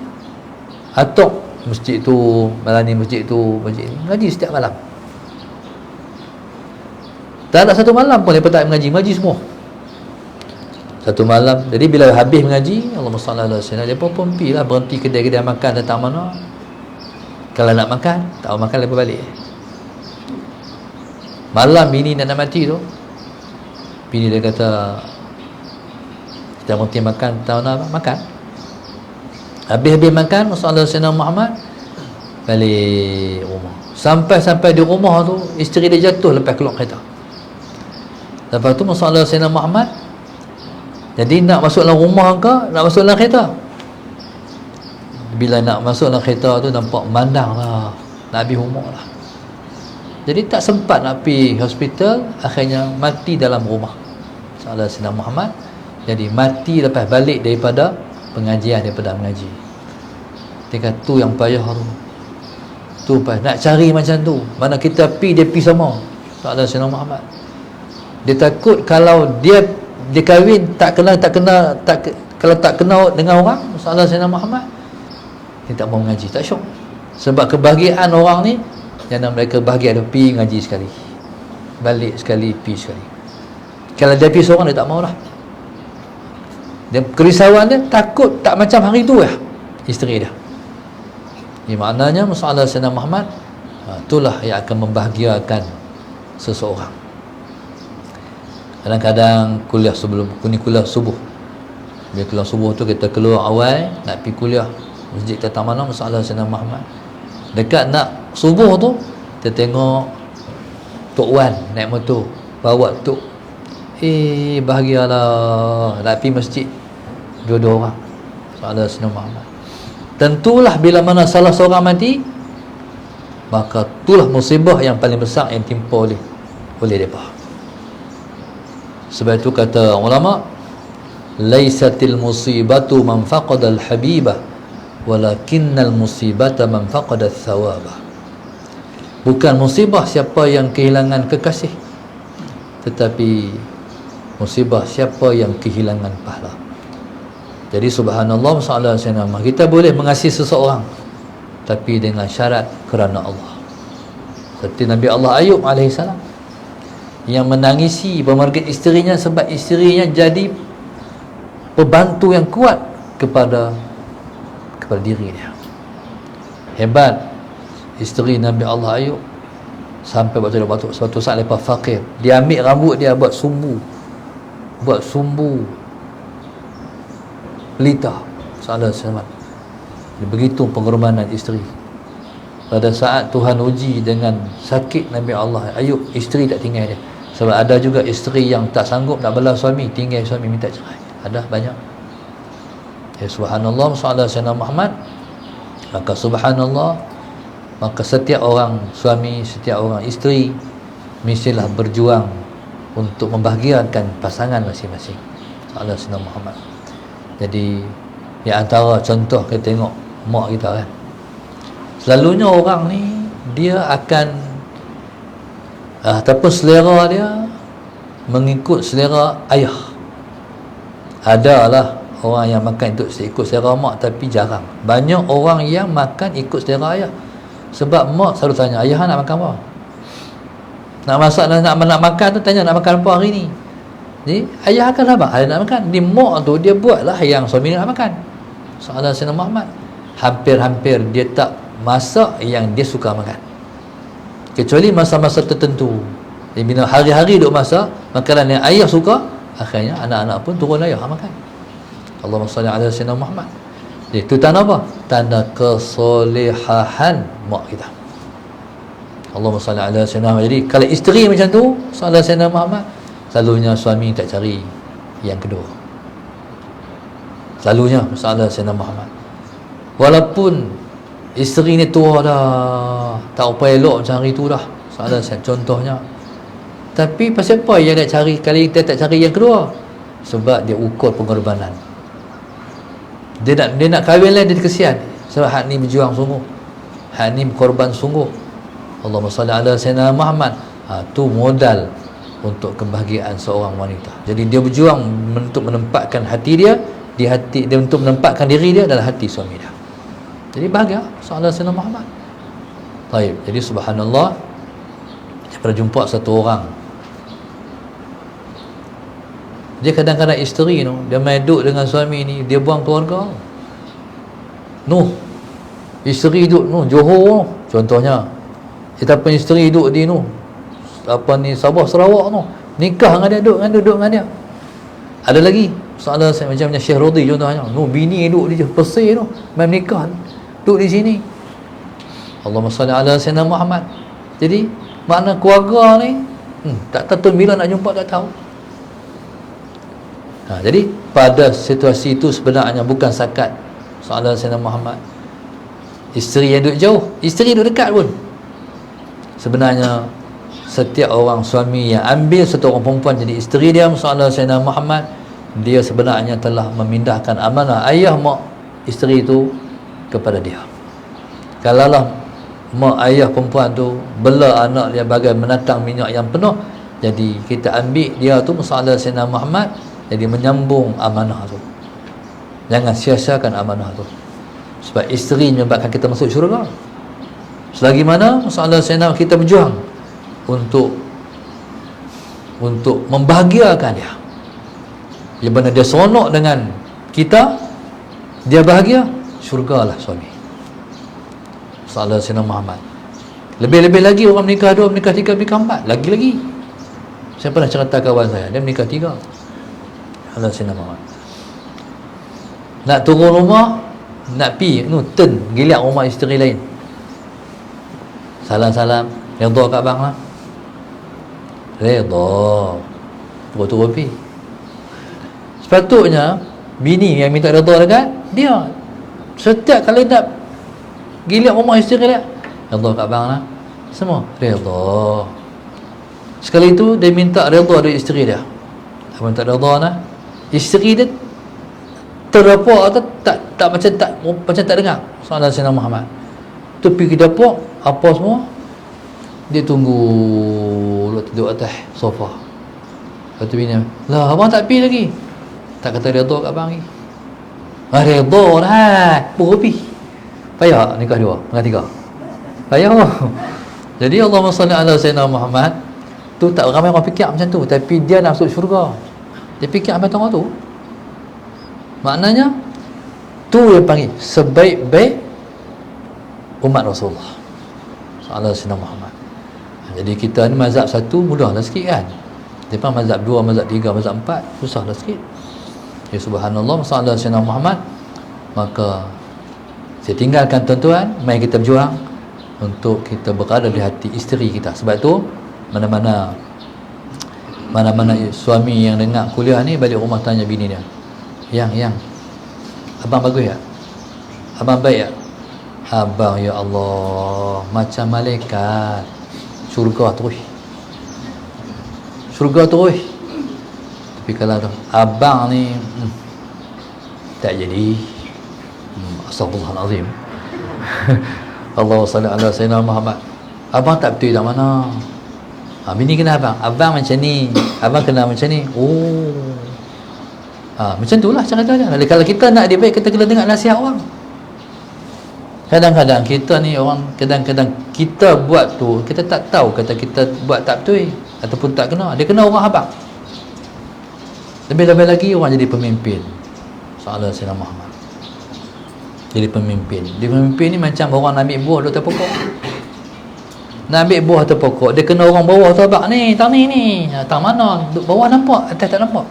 atok masjid tu, malam ni masjid tu, masjid ni, mengaji setiap malam. Tak ada satu malam pun dia tak mengaji semua. Satu malam. Jadi bila habis mengaji, Allahumma salli ala sayyidina, dia pun pergi lah, berhenti kedai-kedai makan datang mana. Kalau nak makan, tak mau makan, lepas balik. Malam bini nak mati tu, bini dia kata, kita berhenti makan, tahu nak makan. Habis makan, Rasulullah Sayyidina Muhammad balik rumah. Sampai di rumah tu, isteri dia jatuh lepas keluar kereta. Lepas tu Rasulullah Sayyidina Muhammad, jadi nak masuk dalam rumah ke, nak masuk dalam kereta? Bila nak masuk dalam kereta tu, nampak mandang lah, nak habis umur lah. Jadi tak sempat nak pergi hospital, akhirnya mati dalam rumah. Salah Sayyidina Muhammad, jadi mati lepas balik daripada pengajian, daripada mengaji. Dia kata, tu yang payah tu payah, nak cari macam tu. Mana kita pergi, dia pergi sama. Salah Sayyidina Muhammad, dia takut kalau dia kahwin kalau tak kenal dengan orang, Salah Sayyidina Muhammad, dia tak mau mengaji, tak syok. Sebab kebahagiaan orang ni, yang mereka bahagia ada pergi ngaji sekali, balik sekali, pergi sekali. Kalau dia pergi seorang, dia tak mau lah. Dan kerisauan dia, takut tak macam hari tu lah isteri dia. Ini maknanya Salah Sayyidina Muhammad, itulah yang akan membahagiakan seseorang. Kadang-kadang kuliah subuh, bila keluar subuh tu kita keluar awal nak pergi kuliah masjid datang mana, Salah Sayyidina Muhammad. Dekat nak subuh tu, kita tengok Tok Wan naik motor bawa Tok, bahagialah nak pergi masjid dua-dua orang, Salah Sayyidina Muhammad. Tentulah bila mana salah seorang mati, maka itulah musibah yang paling besar yang timpa oleh mereka. Sebab itu kata ulama, laisatil musibatu man faqada al-habibah, walakinnal musibata man faqada al-thawabah. Bukan musibah siapa yang kehilangan kekasih, tetapi musibah siapa yang kehilangan pahala. Jadi subhanallah, sallallahu alaihi wasallam, kita boleh mengasihi seseorang tapi dengan syarat kerana Allah. Seperti Nabi Allah Ayub alaihissalam, yang menangisi pemergian isterinya sebab isterinya jadi pembantu yang kuat kepada diri dia. Hebat isteri Nabi Allah Ayub, sampai waktu dia batuk, suatu saat lepas fakir, dia ambil rambut dia buat sumbu pelita. Salah selamat. Begitu pengorbanan isteri. Pada saat Tuhan uji dengan sakit Nabi Allah Ayub, isteri tak tinggal dia. Sebab ada juga isteri yang tak sanggup nak bela suami, tinggal suami minta cerai. Ada banyak. Ya subhanallah, sallallahu alaihi Muhammad. Maka subhanallah, maka setiap orang suami, setiap orang isteri mestilah berjuang untuk membahagiakan pasangan masing-masing. Sallallahu alaihi Muhammad. Jadi di antara contoh kita tengok mak kita kan, selalunya orang ni dia akan ataupun selera dia mengikut selera ayah. Adalah orang yang makan ikut selera mak, tapi jarang. Banyak orang yang makan ikut selera ayah. Sebab mak selalu tanya, ayah nak makan apa? Nak masak, nak makan tu tanya nak makan apa hari ni. Jadi ayah akan apa? Ayah nak makan. Di mak tu dia buatlah yang suami nak makan. Soalan Sayyidina Muhammad, hampir-hampir dia tak masak yang dia suka makan, kecuali masa-masa tertentu. Jadi bila hari-hari duk masak makanan yang ayah suka, akhirnya anak-anak pun turun ayah makan. Allahumma salli ala Sayyidina Muhammad. Jadi itu tanda apa? Tanda kesolehan mak kita. Allahumma salli ala Sayyidina Muhammad. Jadi kalau isteri macam tu, sallallahu alaihi Sayyidina Muhammad, selalunya suami tak cari yang kedua. Selalunya sallallahu alaihi Sayyidina Muhammad. Walaupun isteri ni tua dah, tak apa elok macam hari tu dah, sallallahu alaihi contohnya, tapi pasal apa yang nak cari kali kita tak cari yang kedua? Sebab dia ukur pengorbanan. Dia nak kahwin lain, dia kesian. Sebab hak ni berjuang sungguh, hak ni berkorban sungguh. Allahumma salli ala Sayyidina Muhammad. Tu modal untuk kebahagiaan seorang wanita. Jadi dia berjuang untuk menempatkan hati dia di hati dia, untuk menempatkan diri dia dalam hati suami dia. Jadi bahagia sallallahu alaihi wasallam Muhammad. Baik, jadi subhanallah, saya pernah jumpa satu orang, dia kadang-kadang isteri tu, dia main duduk dengan suami ni, dia buang keluarga. Isteri duduk Johor contohnya. Kita pun isteri duduk di Sabah Sarawak nikah dengan dia, duduk dengan dia. Ada lagi soalan macam Syekh Rodi contohnya, bini duduk di Persir main nikah, duduk di sini. Allahumma salli ala Sayyidina Muhammad. Jadi makna keluarga ni tak tahu bila nak jumpa, tak tahu. Jadi pada situasi itu sebenarnya bukan sakat soalan Sayyidina Muhammad isteri yang duduk jauh, isteri duduk dekat pun. Sebenarnya setiap orang suami yang ambil satu orang perempuan jadi isteri dia, soalan Sayyidina Muhammad, dia sebenarnya telah memindahkan amanah ayah mak isteri itu kepada dia. Kalaulah mak ayah perempuan tu bela anak dia bagai menatang minyak yang penuh, jadi kita ambil dia tu, soalan Sayyidina Muhammad, jadi menyambung amanah tu. Jangan sia-siakan amanah tu. Sebab isteri menyebabkan kita masuk syurga. Selagi mana soalan Sayyidina kita berjuang untuk membahagiakan dia. Bila mana dia seronok dengan kita, dia bahagia, syurgalah suami. Sallallahu alaihi wasallam Muhammad. Lebih-lebih lagi orang menikah 2, menikah 3, menikah 4, lagi-lagi. Saya pernah cerita kawan saya, dia menikah 3. Sallallahu alaihi wasallam Muhammad. Nak turun rumah, nak pi turn giliak rumah isteri lain. Salam-salam, redha kat bang lah. Redha. Turun-turun pi. Sepatutnya bini yang minta redha dekat dia. Setiap kali nak giliak rumah isteri dia, redha kat bang lah. Semua redha. Sekali itu dia minta redha dari isteri dia. Dia minta redha lah. Isteri dia terdapat atau tak macam tak dengar soalan Sayyidina Muhammad. Tu pergi dapur, apa semua, dia tunggu duduk atas sofa. Lepas tu bini, lah abang tak pergi lagi, tak kata redha kat abang lagi. Redha lah, berapa payah nikah 2, nikah 3, payah. Jadi Allahumma salli ala Sayyidina Muhammad. Tu tak ramai orang fikir macam tu, tapi dia nak masuk syurga, dia fikir macam orang tu. Maknanya tu yang panggil sebaik-baik umat Rasulullah sallallahu alaihi wasallam Muhammad. Jadi kita ni mazhab satu mudahlah sikit kan. Lepas mazhab dua, mazhab tiga, mazhab empat susahlah sikit. Ya subhanallah sallallahu alaihi wasallam Muhammad. Maka saya tinggalkan tuan-tuan, mari kita berjuang untuk kita berada di hati isteri kita. Sebab tu mana-mana suami yang dengar kuliah ni balik rumah tanya bini dia, yang abang bagus tak? Abang baik tak? Abang ya Allah macam malaikat, syurga terus. Tapi kalau abang ni tak jadi, astagfirullahalazim. Allahumma salli ala sayyidina Muhammad. Abang tak betul tak mana? Bini kena abang macam ni, abang kena macam ni. Macam tu lah cara dia. Kalau kita nak dia baik, kita kena dengar nasihat orang. Kadang-kadang kita ni orang, kadang-kadang kita buat tu kita tak tahu, kata kita buat tak betul ataupun tak kena, dia kena orang abang. Lebih-lebih lagi orang jadi pemimpin. Sallallahu alaihi wasallam Muhammad. Jadi pemimpin. Dia pemimpin ni macam orang nak ambil buah di atas pokok. Nak ambil buah atas pokok, dia kena orang bawah tu abang ni, tang ni. Tang mana? Bawah nampak, atas tak nampak.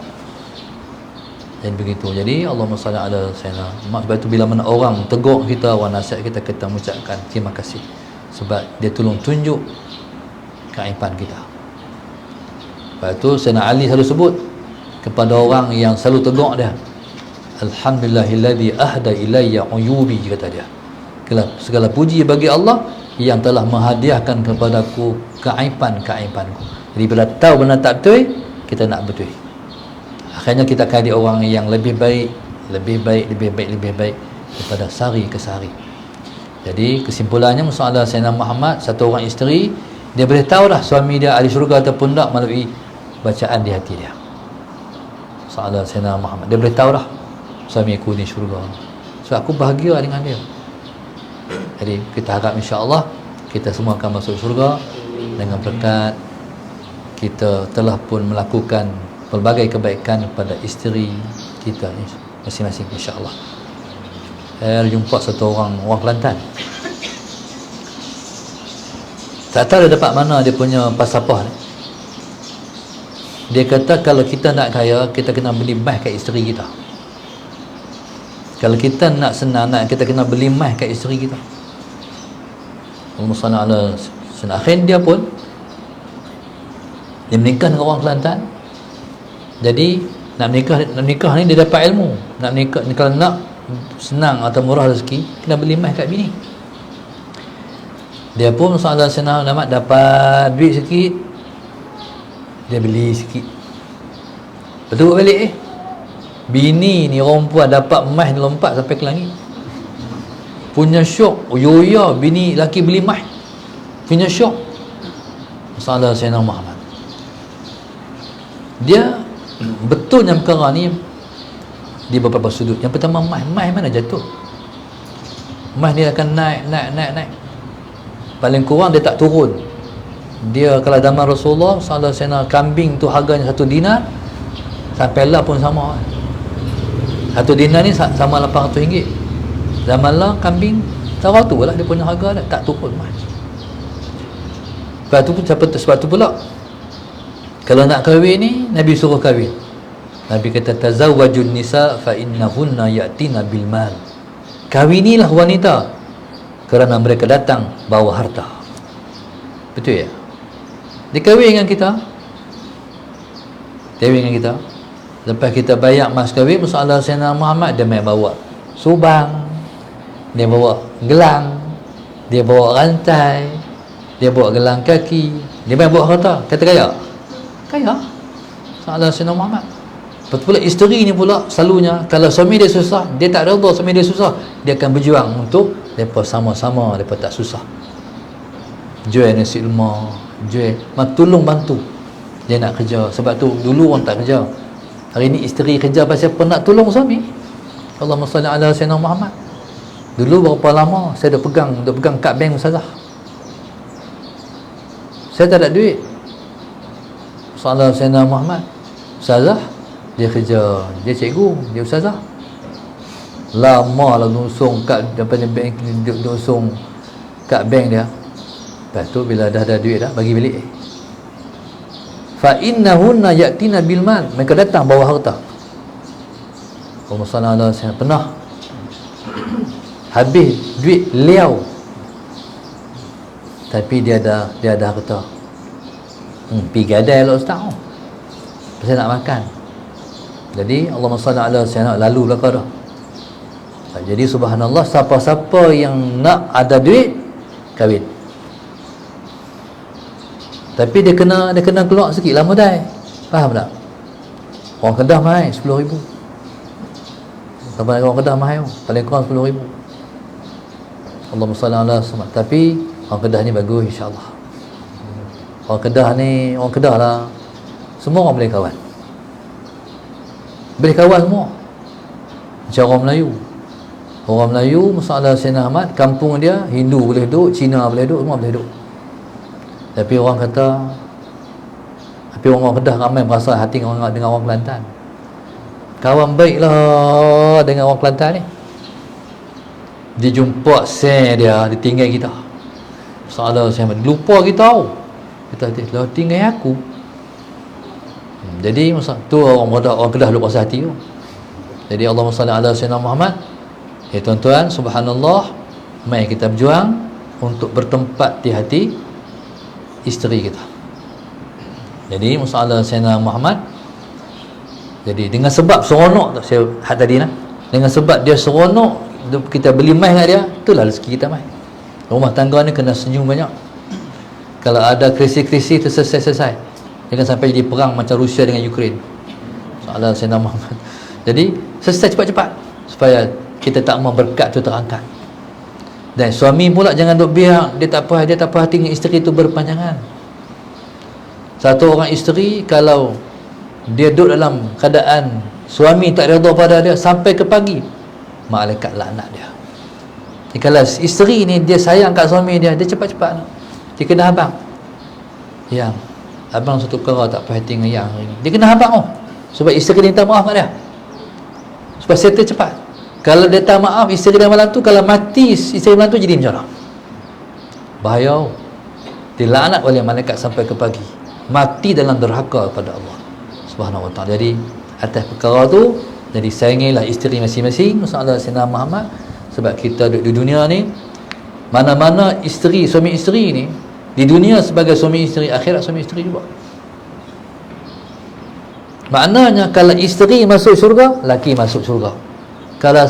Dan begitu. Jadi Allahumma salli ala sayyidina Muhammad. Sebab tu bila mana orang tegur kita, orang nasihat kita mengucapkan terima kasih. Sebab dia tolong tunjuk keaiban kita. Lepas tu Sayyidina Ali selalu sebut kepada orang yang selalu tegur dia, alhamdulillahilladzi ahda ilayya uyubi, kata dia. Segala puji bagi Allah yang telah menghadiahkan kepadaku keaiban-keaibanku. Jadi bila tahu benda tak betul, kita nak betul. Akhirnya kita akan jadi orang yang lebih baik daripada sehari ke sehari. Jadi kesimpulannya, masalah Sayyidina Muhammad, satu orang isteri, dia boleh tahu dah suami dia ahli syurga ataupun tak melalui bacaan di hati dia. Masalah Sayyidina Muhammad, dia boleh tahu dah suami aku ni syurga, so aku bahagia dengan dia. Jadi kita harap insya-Allah kita semua akan masuk syurga dengan berkat kita telah pun melakukan pelbagai kebaikan kepada isteri kita masing-masing, insya-Allah. Saya jumpa satu orang Kelantan, tak tahu dia dapat mana dia punya pasapah ni. Dia kata kalau kita nak kaya, kita kena beli emas kat isteri kita. Kalau kita nak senang, kita kena beli emas kat isteri kita. Allahumma salli ala sayyidina. Akhirnya dia pun dia menikah dengan orang Kelantan. Jadi nak menikah ni dia dapat ilmu. Nak menikah, kalau nak senang atau murah rezeki, kena beli emas kat bini. Dia pun sallallahu alaihi wasallam dapat duit sikit, dia beli sikit. Betul balik bini ni orang perempuan dapat emas, dia lompat sampai ke langit. Punya syok. Ya, bini laki beli emas. Punya syok. Sallallahu alaihi wasallam Muhammad. Dia betulnya perkara ni di beberapa sudut. Yang pertama, emas mana jatuh? Emas dia akan naik. Paling kurang dia tak turun. Dia kalau zaman Rasulullah sallallahu alaihi wasallam, kambing tu harganya 1 dinar, sampai lah pun sama. 1 dinar ni sama RM800. Zaman lah kambing tahu tu lah dia punya harga dah, tak turun emas. Sebab tu pula kalau nak kahwin ni, Nabi suruh kahwin. Nabi kata tazawwajun nisa fa innahunna ya'tina bil mal. Kahwinilah wanita kerana mereka datang bawa harta. Betul ya? Dia kahwin dengan kita. Lepas kita bayar mas kahwin, masalah Sayyidina Muhammad, dia main bawa subang, dia bawa gelang, dia bawa rantai, dia bawa gelang kaki, dia main bawa harta. Kata kaya masalah Sayyidina Muhammad. Lepas pula isteri ni pula selalunya kalau suami dia susah, dia tak redha suami dia susah, dia akan berjuang untuk mereka sama-sama mereka tak susah. Jual nasi lemak, tolong bantu dia nak kerja. Sebab tu dulu orang tak kerja, hari ni isteri kerja pasal apa? Nak tolong suami. Allahumma salli ala sayyidina Muhammad. Dulu berapa lama saya dah pegang kad bank ustazah, saya tak ada duit. Sallallahu alaihi wasallam Muhammad, ustazah dia kerja, dia cikgu, dia ustazah. Lama lah nusung kad daripada bank, nusung kat bank dia. Lepas tu bila dah ada duit dah, bagi balik. Fa innahunna yatina bil mal, mereka datang bawa harta. Allahumma salli ala sayyidina, pernah habis duit liau, tapi dia ada harta. Pergi gadai lah ustaz, pasal nak makan. Jadi Allahumma salli ala sayyidina, lalu belaka dah. Jadi subhanallah, siapa-siapa yang nak ada duit, kahwin. Tapi dia kena keluar sikit lah modal. Faham tak? Orang Kedah mahal 10,000. Sampai orang Kedah mahal, paling kurang 10,000. Allahumma salli ala sayyidina. Tapi orang Kedah ni bagus insya-Allah. Orang Kedah lah, semua orang boleh kawan. Boleh kawan semua. Macam orang Melayu. Orang Melayu, masalah Sayyidina Ahmad, kampung dia Hindu boleh duduk, Cina boleh duduk, semua boleh duduk. Tapi orang Kedah ramai merasa hati dengan orang Kelantan. Kawan baiklah dengan orang Kelantan ni. Dia jumpa sen dia tinggal kita. Masalah Sayyidina Ahmad, lupa kita tahu. Kita tinggal aku. Jadi masa tu orang Kedah lupa hati tu. Jadi Allahumma salli ala sayyidina Muhammad. Tuan-tuan, subhanallah, mari kita berjuang untuk bertempat di hati isteri kita. Jadi masalah sayyidina Muhammad, jadi dengan sebab seronok tu saya tadi lah, dengan sebab dia seronok kita beli mai dengan dia, itulah rezeki kita mai. Rumah tangga ni kena senyum banyak. Kalau ada krisis-krisis tu selesai. Jangan sampai jadi perang macam Rusia dengan Ukraine. Soalan Sayyidina Muhammad. Jadi selesai cepat-cepat supaya kita tak mahu berkat tu terangkat. Dan suami pula jangan duk biar dia tak apa hati dengan isteri tu berpanjangan. Satu orang isteri kalau dia duduk dalam keadaan suami tak redha pada dia sampai ke pagi, malaikat laknat dia. Jadi kalau isteri ni dia sayang kat suami dia cepat-cepat dia kena habang. Yang abang satu perkara tak perhati dengan yang hari ni, dia kena habang sebab isteri dia minta maaf kat dia, supaya settle cepat. Kalau dia tak maaf isteri dia malam tu, kalau mati isteri malam tu jadi macam mana? Bahaya. Dilaknat oleh malaikat sampai ke pagi, mati dalam derhaka kepada Allah Subhanahu wa ta'ala. Jadi atas perkara tu, jadi sayangilah isteri masing-masing, masalah Sayyidina Muhammad. Sebab kita duduk di dunia ni, mana-mana isteri, suami isteri ni, di dunia sebagai suami isteri, akhirat suami isteri juga. Maknanya kalau isteri masuk syurga, laki masuk syurga. Kalau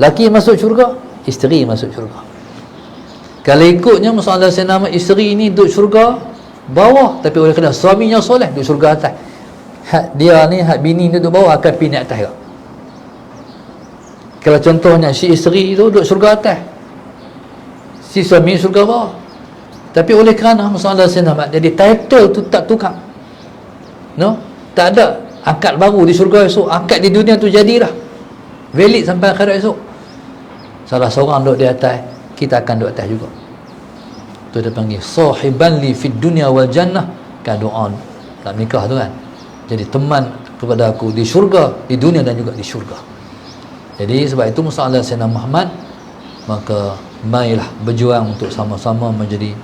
laki masuk syurga, isteri masuk syurga. Kalau ikutnya masalah senama isteri ni duduk syurga bawah, tapi oleh kerana suaminya soleh duduk syurga atas. Hak dia ni, hak bini duduk bawah, akan pergi naik atas juga. Kalau contohnya si isteri tu duduk syurga atas, si suami syurga bawah. Tapi oleh kerana masalah senama, jadi title tu tak tukar. No? Tak ada akad baru di syurga esok, akad di dunia tu jadilah valid sampai akhirat esok. Salah seorang duduk di atas, kita akan duduk atas juga. Tu dia panggil sahiban li fid dunya wal jannah, kan doa dalam nikah tu kan. Jadi teman kepada aku di syurga, di dunia dan juga di syurga. Jadi sebab itu masalah Sayyidina Muhammad, maka marilah berjuang untuk sama-sama menjadi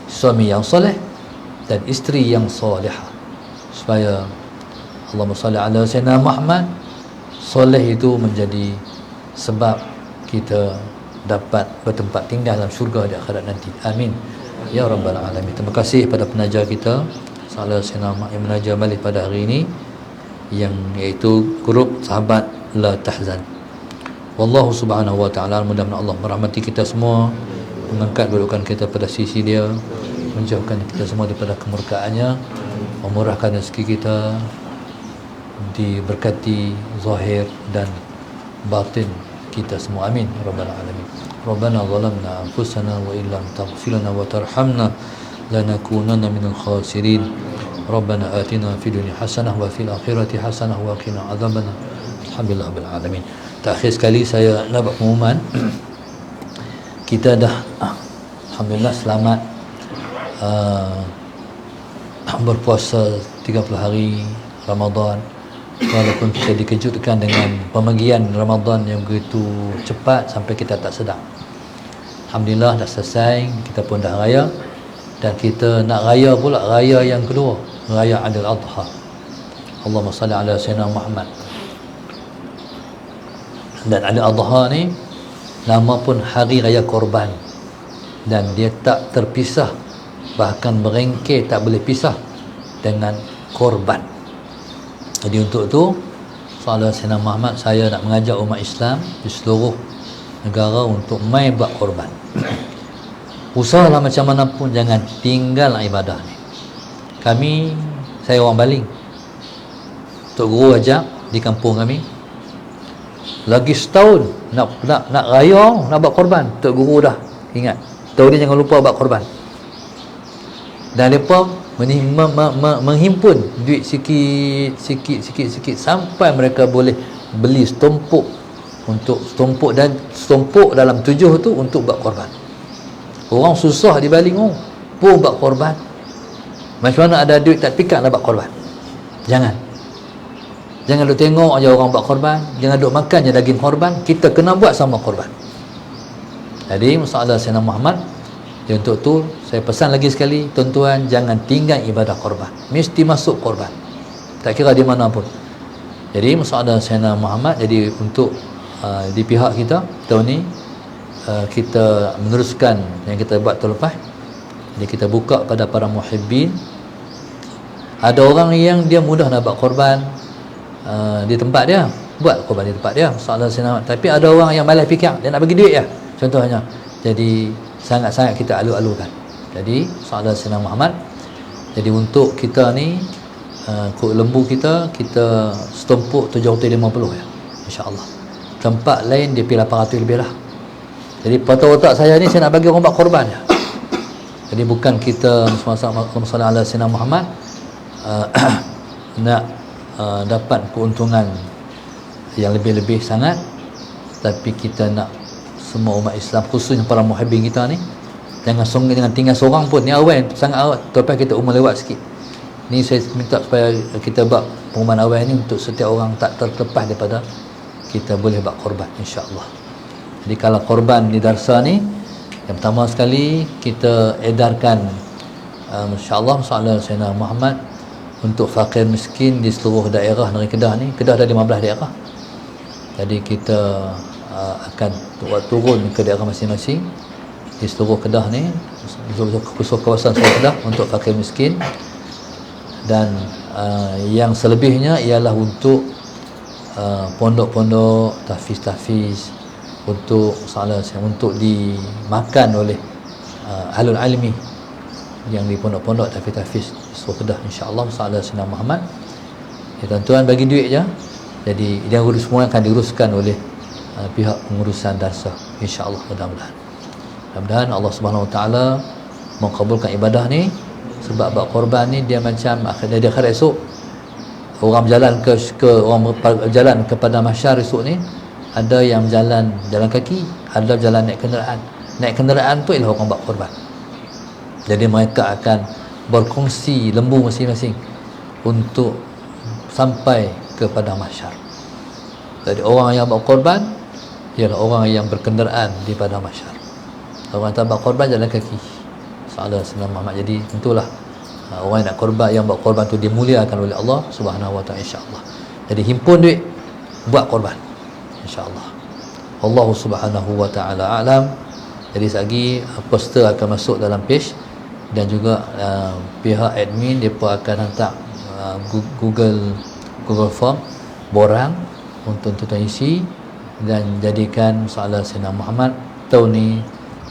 suami yang soleh dan isteri yang solehah, supaya Allahumma salli ala Sayyidina Muhammad, soleh itu menjadi sebab kita dapat bertempat tinggal dalam syurga di akhirat nanti. Amin ya rabbal alamin. Terima kasih pada penaja kita Salah Sayyidina Muhammad yang menaja balik pada hari ini, yang iaitu grup sahabat La Tahzan. Wallahu subhanahu wa ta'ala, mudah-mudahan Allah merahmati kita semua, mengangkat kedudukan kita pada sisi dia, menjauhkan kita semua daripada kemurkaannya, memurahkan rezeki kita, diberkati zahir dan batin kita semua. Amin rabbal alamin. Rabbana zalamna anfusana wa illam taghfir lana wa tarhamna lanakunanna minal khasirin. Rabbana atina fid dunya hasanah wa fil akhirati hasanah wa qina adzabannar. Alhamdulillah rabbil alamin. Terakhir sekali saya nak buat pengumuman. Kita dah alhamdulillah selamat berpuasa 30 hari Ramadan. Walaupun kita dikejutkan dengan pemanggian Ramadan yang begitu cepat sampai kita tak sedar. Alhamdulillah dah selesai, kita pun dah raya, dan kita nak raya pula raya yang kedua, raya Aidil Adha. Allahumma salli ala sayyidina Muhammad. Dan Aidil Adha ni nama pun hari raya korban, dan dia tak terpisah, bahkan berengkir tak boleh pisah dengan korban. Jadi untuk tu sallallahu alaihi wasallam Muhammad, saya nak mengajak umat Islam di seluruh negara untuk mai buat korban. Usahalah macam mana pun jangan tinggal ibadah ni. Saya orang Baling, Tok Guru ajak di kampung kami, lagi setahun nak raya, nak buat korban. Tok Guru dah ingat, tahun ni jangan lupa buat korban. Dan mereka menghimpun duit sikit sampai mereka boleh beli setumpuk dalam 7 tu untuk buat korban. Orang susah di Baling pun buat korban. Macam mana ada duit tak pikat nak buat korban? Jangan duk tengok aja orang buat korban, jangan duk makan je daging korban. Kita kena buat sama korban. Jadi masalah Sayyidina Muhammad, untuk tu saya pesan lagi sekali, tuan-tuan, jangan tinggal ibadah korban, mesti masuk korban, tak kira di mana pun. Jadi masalah Sayyidina Muhammad, jadi untuk di pihak kita tahun ni kita meneruskan yang kita buat tahun lepas. Jadi kita buka pada para muhibbin. Ada orang yang dia mudah nak buat korban di tempat dia, buat korban di tempat dia, masalah Sayyidina. Tapi ada orang yang malas fikir, dia nak bagi duit je contohnya. Jadi sangat-sangat kita alu-alukan. Jadi sahabat Sayyidina Muhammad, jadi untuk kita ni Kuala Lembu kita setumpuk 750 ya, insya-Allah. Tempat lain dia pergi 800 lebih lah. Jadi pada otak saya ni, saya nak bagi orang buat korban ya. Jadi bukan kita Allahumma salli ala Sayyidina Muhammad nak dapat keuntungan yang lebih-lebih sangat, tapi kita nak semua umat Islam, khususnya para muhibbin kita ni, jangan tinggal seorang pun. Ni awal sangat awal, lepas kita umur lewat sikit. Ni saya minta supaya kita buat pengumuman awal ni untuk setiap orang tak terlepas daripada kita boleh buat korban, insya-Allah. Jadi kalau korban di darsa ni, yang pertama sekali kita edarkan insya-Allah masalah Sayyidina Muhammad untuk fakir miskin di seluruh daerah negeri Kedah ni. Kedah ada 15 daerah. Jadi kita akan turun ke daerah masing-masing di seluruh Kedah ni, khusus kawasan seluruh Kedah, untuk fakir miskin. Dan yang selebihnya ialah untuk pondok-pondok, tahfiz untuk dimakan oleh ahlul ilmi yang di pondok-pondok, tahfiz seluruh Kedah, insya-Allah sahabat Sayyidina Muhammad. Ya, tuan-tuan bagi duit je. Jadi yang semua akan diuruskan oleh pihak pengurusan darsa, insya-Allah. Mudah-mudahan Allah Subhanahu Wa Taala mengabulkan ibadah ni. Sebab buat korban ni dia macam akhirnya dia akhirat esok, orang berjalan orang berjalan kepada mahsyar esok ni, ada yang jalan kaki, ada jalan naik kenderaan tu ialah orang buat korban. Jadi mereka akan berkongsi lembu masing-masing untuk sampai kepada mahsyar. Jadi orang yang buat korban ialah orang yang berkenderaan di pada mahsyar. Orang tak buat korban jalan kaki. Sahabat Sayyidina Muhammad. Jadi tentulah orang yang nak korban, yang buat korban tu dimuliakan oleh Allah Subhanahu Wa Taala, insya-Allah. Jadi himpun duit buat korban, insya-Allah. Allah Subhanahu Wa Taala alam. Jadi sekali poster akan masuk dalam page, dan juga pihak admin depa akan hantar Google Form borang untuk tuan isi dan jadikan sahabat Sayyidina Muhammad tahun ni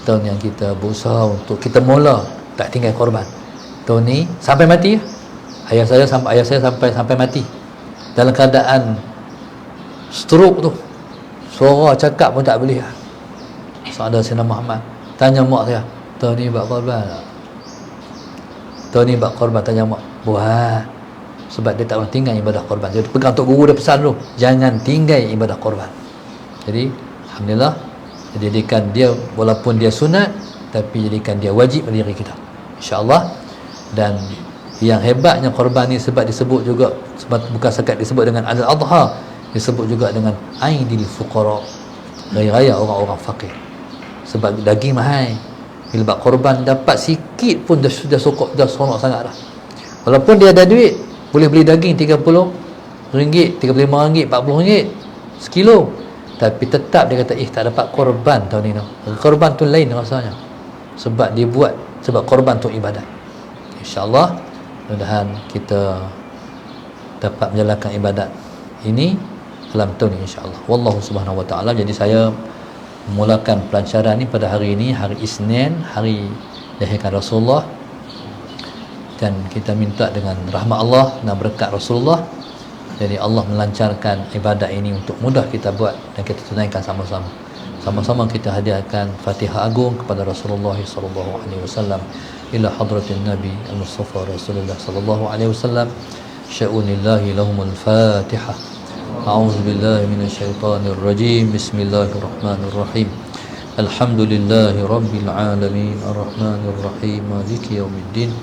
tahun yang kita berusaha untuk kita mula tak tinggal korban. Tahun ni sampai mati. Ayah saya sampai mati dalam keadaan stroke tu. Suara cakap pun tak boleh. Sahabat Sayyidina Muhammad tanya mak saya, tahun ni buat korban tak? Tahun ni buat korban, tanya mak. Buat. Sebab dia tak boleh tinggal ibadah korban. Jadi pegang Tok Guru, dia pesan dulu, jangan tinggal ibadah korban. Jadi alhamdulillah, jadikan dia walaupun dia sunat, tapi jadikan dia wajib bagi diri kita, insya-Allah. Dan yang hebatnya korban ni sebab disebut juga, sebab bukan sekat disebut dengan Aidil Adha, disebut juga dengan Aidil Fuqara, hari raya orang-orang fakir. sebab daging mahal. Bila buat korban dapat sikit pun dah sudah sokok, dah seronok sangat dah. Walaupun dia ada duit, boleh beli daging RM30, RM35, RM40 sekilo, tapi tetap dia kata tak dapat korban tahun ni. Korban tu lain rasanya, sebab dia buat sebab korban tu ibadat. InsyaAllah mudah-mudahan kita dapat menjalankan ibadat ini dalam tahun ini insyaAllah. Wallahu subhanahu wa ta'ala. Jadi saya memulakan pelancaran ni pada hari ini, hari Isnin, hari lahirkan Rasulullah, dan kita minta dengan rahmat Allah dan berkat Rasulullah, jadi Allah melancarkan ibadat ini untuk mudah kita buat dan kita tunaikan sama-sama. Sama-sama kita hadiahkan Fatihah Agung kepada Rasulullah sallallahu alaihi wasallam, ila hadratin Nabi al-Mustafa Rasulullah sallallahu alaihi wasallam. Sya'unillahi lahumul Fatihah. A'udzu billahi minasyaitonir rajim. Bismillahirrahmanirrahim. Alhamdulillahi rabbil alamin, arrahmanir rahim, maliki yaumiddin.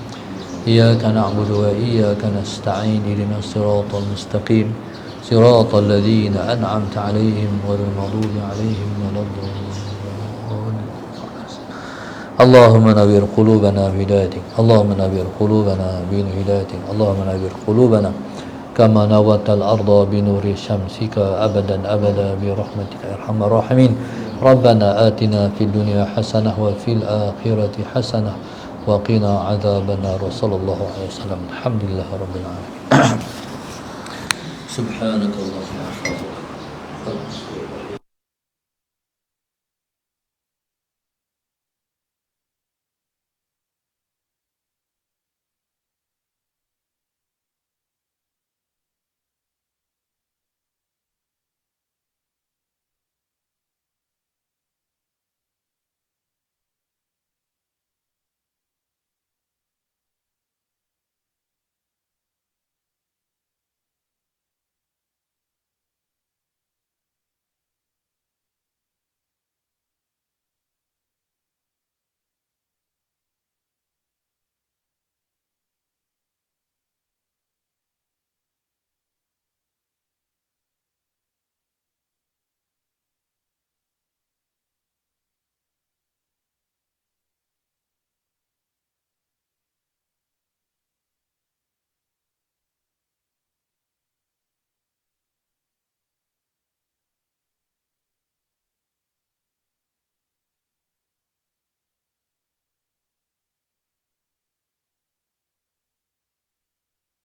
Iyyaka na'budu wa iyyaka nasta'in. Ihdinas siratal mustaqim, siratal ladzina an'amta 'alaihim ghairil maghdubi 'alaihim waladdallin. Allahumma nawwir qulubana bi hidayatik. Allahumma nawwir qulubana bi hidayatik. Allahumma nawwir qulubana kama nawatal arda bi nuri syamsika abadan abada bi rahmatika ya arhamar rahimin. Rabbana atina fid dunya hasanah wa fil akhirati hasanah wa qina adzabannar. Sallallahu alaihi wasallam. Alhamdulillahirabbil alamin. Subhanakallahumma wa bihamdika.